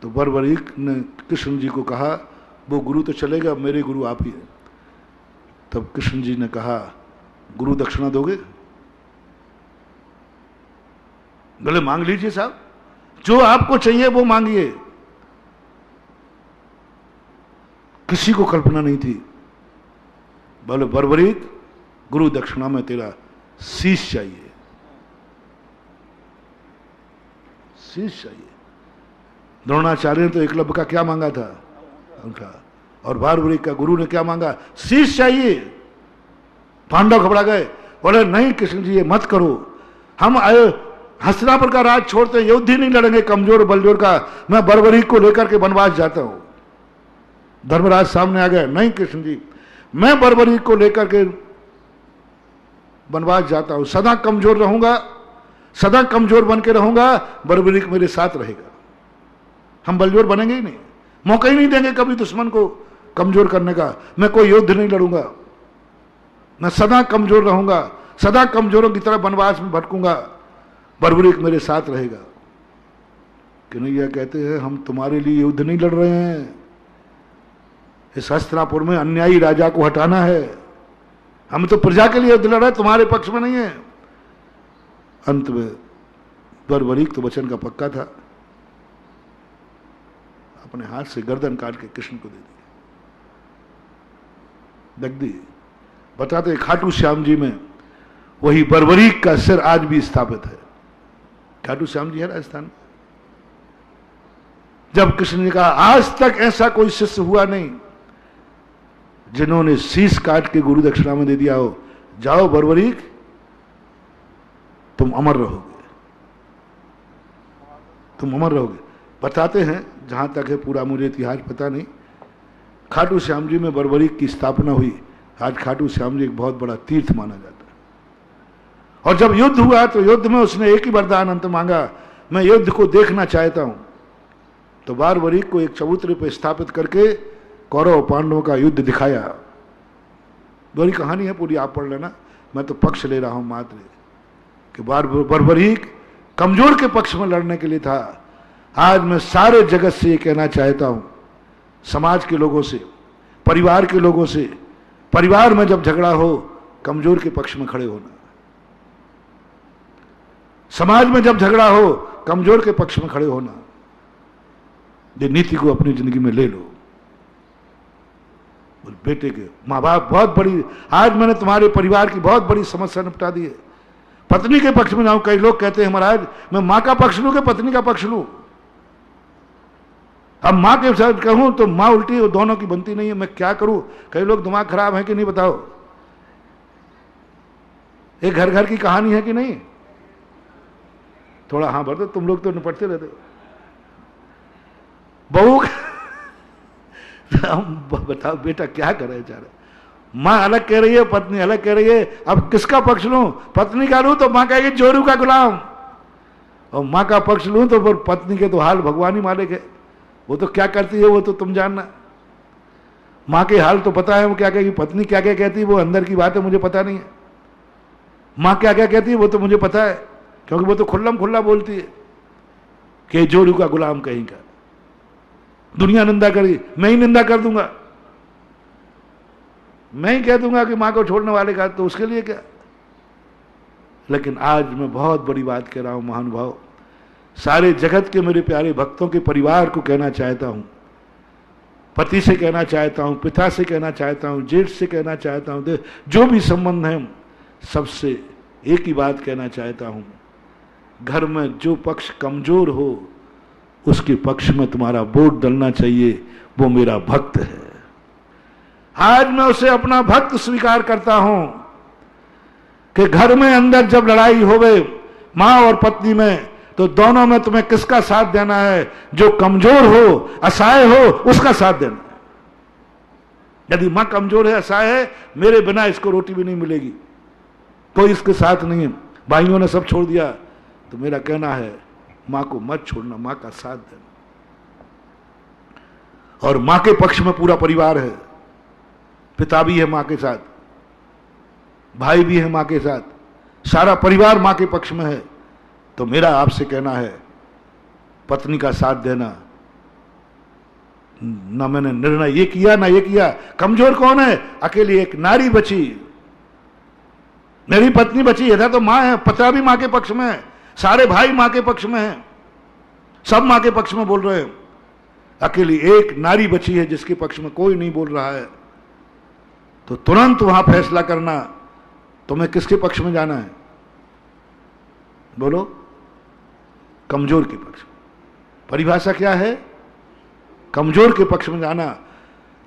तो बर्बरीक ने कृष्ण जी को कहा वो गुरु तो चलेगा, मेरे गुरु आप ही हैं। तब कृष्ण जी ने कहा गुरु दक्षिणा दोगे? बोले मांग लीजिए साहब, जो आपको चाहिए वो मांगिए। किसी को कल्पना नहीं थी। बोले बर्बरीक गुरु दक्षिणा में तेरा शीश चाहिए, शीश चाहिए। द्रोणाचार्य ने तो एकलव्य का क्या मांगा था उनका, और बर्बरीक का गुरु ने क्या मांगा? शीश चाहिए। पांडव घबरा गए, बोले नहीं कृष्ण जी ये मत करो, हम आए हस्तिनापुर का राज छोड़ते हैं, युद्ध ही नहीं लड़ेंगे कमजोर बलजोर का, मैं बर्बरीक को लेकर के वनवास जाता हूं। धर्मराज सामने आ गए, नहीं कृष्ण जी मैं बर्बरीक को लेकर के वनवास जाता हूं, सदा कमजोर रहूंगा, सदा कमजोर बन के रहूंगा, बर्बरीक मेरे साथ रहेगा, हम बलजोर बनेंगे ही नहीं, मौका ही नहीं देंगे कभी दुश्मन को कमजोर करने का, मैं कोई युद्ध नहीं लड़ूंगा, मैं सदा कमजोर रहूंगा, सदा कमजोरों की तरह वनवास में भटकूंगा, बर्बरीक मेरे साथ रहेगा। कन्हैया कहते हैं हम तुम्हारे लिए युद्ध नहीं लड़ रहे हैं, इस हस्तिनापुर में अन्यायी राजा को हटाना है, हम तो प्रजा के लिए युद्ध लड़ रहे हैं, तुम्हारे पक्ष में नहीं है। अंत में बर्बरीक तो वचन का पक्का था, अपने हाथ से गर्दन काट के कृष्ण को दे दी, रख दी। बताते खाटू श्याम जी में वही बर्बरीक का सिर आज भी स्थापित है। खाटू श्याम जी है राजस्थान में। जब कृष्ण ने कहा आज तक ऐसा कोई शिष्य हुआ नहीं जिन्होंने शीश काट के गुरु दक्षिणा में दे दिया हो, जाओ बर्बरीक तुम अमर रहोगे, तुम अमर रहोगे। बताते हैं, जहां तक है पूरा मुझे इतिहास पता नहीं, खाटू श्याम जी में बर्बरीक की स्थापना हुई। आज खाटू श्याम जी एक बहुत बड़ा तीर्थ माना जाता है। और जब युद्ध हुआ तो युद्ध में उसने एक ही वरदान अंत मांगा, मैं युद्ध को देखना चाहता हूं। तो बर्बरीक को एक चबूतरे पर स्थापित करके कौरव पांडवों का युद्ध दिखाया। बड़ी कहानी है पूरी, आप पढ़ लेना, मैं तो पक्ष ले रहा हूं मात्र कि बर्बरीक कमजोर के पक्ष में लड़ने के लिए था। आज मैं सारे जगत से ये कहना चाहता हूं, समाज के लोगों से, परिवार के लोगों से, परिवार में जब झगड़ा हो कमजोर के पक्ष में खड़े होना, समाज में जब झगड़ा हो कमजोर के पक्ष में खड़े होना। ये नीति को अपनी जिंदगी में ले लो। और बेटे के माँ बाप बहुत बड़ी, आज मैंने तुम्हारे परिवार की बहुत बड़ी समस्या निपटा दी है। पत्नी के पक्ष में जाऊं, कई लोग कहते हैं महाराज मैं मां का पक्ष लूं कि पत्नी का पक्ष लूं। अब मां के साथ कहूं तो मां उल्टी, और दोनों की बनती नहीं है, मैं क्या करूं। कई लोग दिमाग खराब है कि नहीं बताओ। एक घर घर की कहानी है कि नहीं, थोड़ा हाँ भर दो, तुम लोग तो निपटते रहते हो। बहू हम बताओ बेटा क्या करे बेचारा, मां अलग कह रही है, पत्नी अलग कह रही है, अब किसका पक्ष लूं। पत्नी का लूं तो मां कहेगी जोरू का गुलाम, और मां का पक्ष लूं तो फिर पत्नी के तो हाल भगवान ही मालिक है, वो तो क्या करती है वो तो तुम जानना। मां के हाल तो पता है वो क्या कहेगी, पत्नी क्या क्या कहती है वो अंदर की बात है मुझे पता नहीं है। मां क्या क्या कहती है वो तो मुझे पता है, क्योंकि वो तो खुल्लम खुल्ला बोलती है कि जोरू का गुलाम कहीं का। दुनिया निंदा करी, मैं ही निंदा कर दूंगा, मैं ही कह दूंगा कि मां को छोड़ने वाले का, तो उसके लिए क्या। लेकिन आज मैं बहुत बड़ी बात कह रहा हूं महानुभाव, सारे जगत के मेरे प्यारे भक्तों के परिवार को कहना चाहता हूं, पति से कहना चाहता हूं, पिता से कहना चाहता हूं, जेठ से कहना चाहता हूं, जो भी संबंध है सबसे एक ही बात कहना चाहता हूं, घर में जो पक्ष कमजोर हो उसके पक्ष में तुम्हारा वोट डलना चाहिए, वो मेरा भक्त है। आज मैं उसे अपना भक्त स्वीकार करता हूं कि घर में अंदर जब लड़ाई होवे मां और पत्नी में, तो दोनों में तुम्हें किसका साथ देना है, जो कमजोर हो असहाय हो उसका साथ देना है। यदि मां कमजोर है असहाय है, मेरे बिना इसको रोटी भी नहीं मिलेगी, कोई इसके साथ नहीं है, भाइयों ने सब छोड़ दिया, तो मेरा कहना है मां को मत छोड़ना, मां का साथ देना। और मां के पक्ष में पूरा परिवार है, पिता भी है मां के साथ, भाई भी है मां के साथ, सारा परिवार मां के पक्ष में है, तो मेरा आपसे कहना है पत्नी का साथ देना। ना मैंने निर्णय ये किया ना ये किया, कमजोर कौन है, अकेली एक नारी बची, मेरी पत्नी बची है, तो मां है, पता भी मां के पक्ष में है, सारे भाई मां के पक्ष में हैं, सब मां के पक्ष में बोल रहे हैं, अकेली एक नारी बची है जिसके पक्ष में कोई नहीं बोल रहा है। तो तुरंत वहां फैसला करना, तुम्हें किसके पक्ष में जाना है, बोलो, कमजोर के पक्ष में। परिभाषा क्या है, कमजोर के पक्ष में जाना।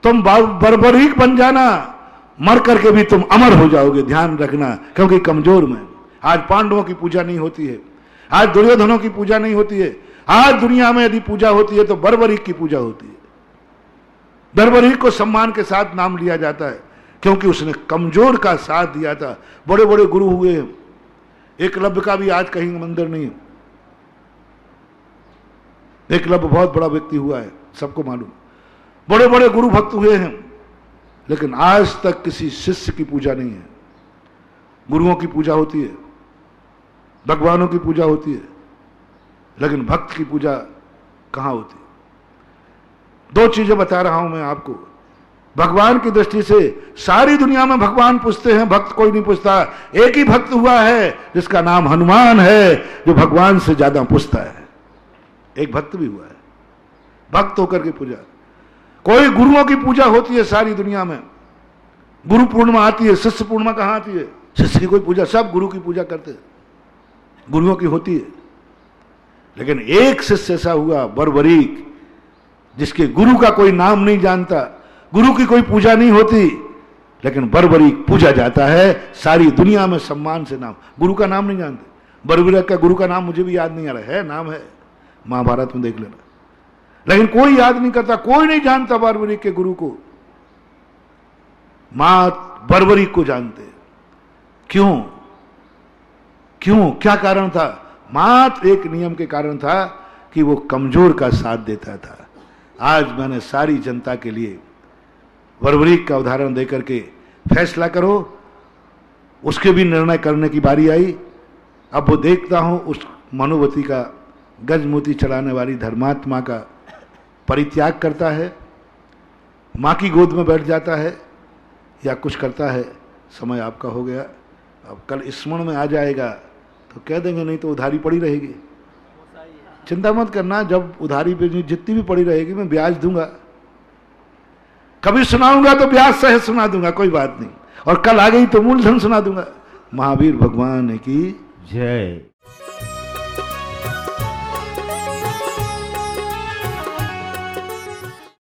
तुम बर्बरीक बन जाना, मर करके भी तुम अमर हो जाओगे, ध्यान रखना, क्योंकि कमजोर में। आज पांडवों की पूजा नहीं होती है, आज दुर्योधनों की पूजा नहीं होती है, आज दुनिया में यदि पूजा होती है तो बर्बरीक की पूजा होती है। बर्बरीक को सम्मान के साथ नाम लिया जाता है क्योंकि उसने कमजोर का साथ दिया था। बड़े बड़े गुरु हुए हैं, एकलव्य का भी आज कहीं मंदिर नहीं है। एकलव्य बहुत बड़ा व्यक्ति हुआ है, सबको मालूम। बड़े बड़े गुरु भक्त हुए हैं, लेकिन आज तक किसी शिष्य की पूजा नहीं है। गुरुओं की पूजा होती है, भगवानों की पूजा होती है, लेकिन भक्त की पूजा कहां होती है? दो चीजें बता रहा हूं मैं आपको। भगवान की दृष्टि से सारी दुनिया में भगवान पूछते हैं, भक्त कोई नहीं पूछता। एक ही भक्त हुआ है जिसका नाम हनुमान है, जो भगवान से ज्यादा पूछता है। एक भक्त भी हुआ है, भक्त होकर के पूजा। कोई गुरुओं की पूजा होती है सारी दुनिया में, गुरु पूर्णिमा आती है, शिष्य पूर्णिमा कहां आती है? शिष्य की कोई पूजा, सब गुरु की पूजा करते हैं, गुरुओं की होती है। लेकिन एक शिष्य ऐसा हुआ बर्बरीक, जिसके गुरु का कोई नाम नहीं जानता, गुरु की कोई पूजा नहीं होती, लेकिन बर्बरीक पूजा जाता है सारी दुनिया में सम्मान से। नाम, गुरु का नाम नहीं जानते। बर्बरीक का गुरु का नाम मुझे भी याद नहीं आ रहा है, नाम है, महाभारत में देख लेना, लेकिन कोई याद नहीं करता, कोई नहीं जानता बर्बरीक के गुरु को। मां बर्बरीक को जानते। क्यों? क्यों? क्या कारण था? मात्र एक नियम के कारण था कि वो कमजोर का साथ देता था। आज मैंने सारी जनता के लिए बर्बरीक का उदाहरण देकर के फैसला करो, उसके भी निर्णय करने की बारी आई। अब वो देखता हूं उस मनोवती का, गजमोती चलाने वाली धर्मात्मा का परित्याग करता है, मां की गोद में बैठ जाता है या कुछ करता है। समय आपका हो गया, अब कल स्मरण में आ जाएगा तो कह देंगे, नहीं तो उधारी पड़ी रहेगी। चिंता मत करना, जब उधारी पे जितनी भी पड़ी रहेगी मैं ब्याज दूंगा। कभी सुनाऊंगा तो ब्याज सहित सुना दूंगा, कोई बात नहीं, और कल आ गई तो मूलधन सुना दूंगा। महावीर भगवान की जय।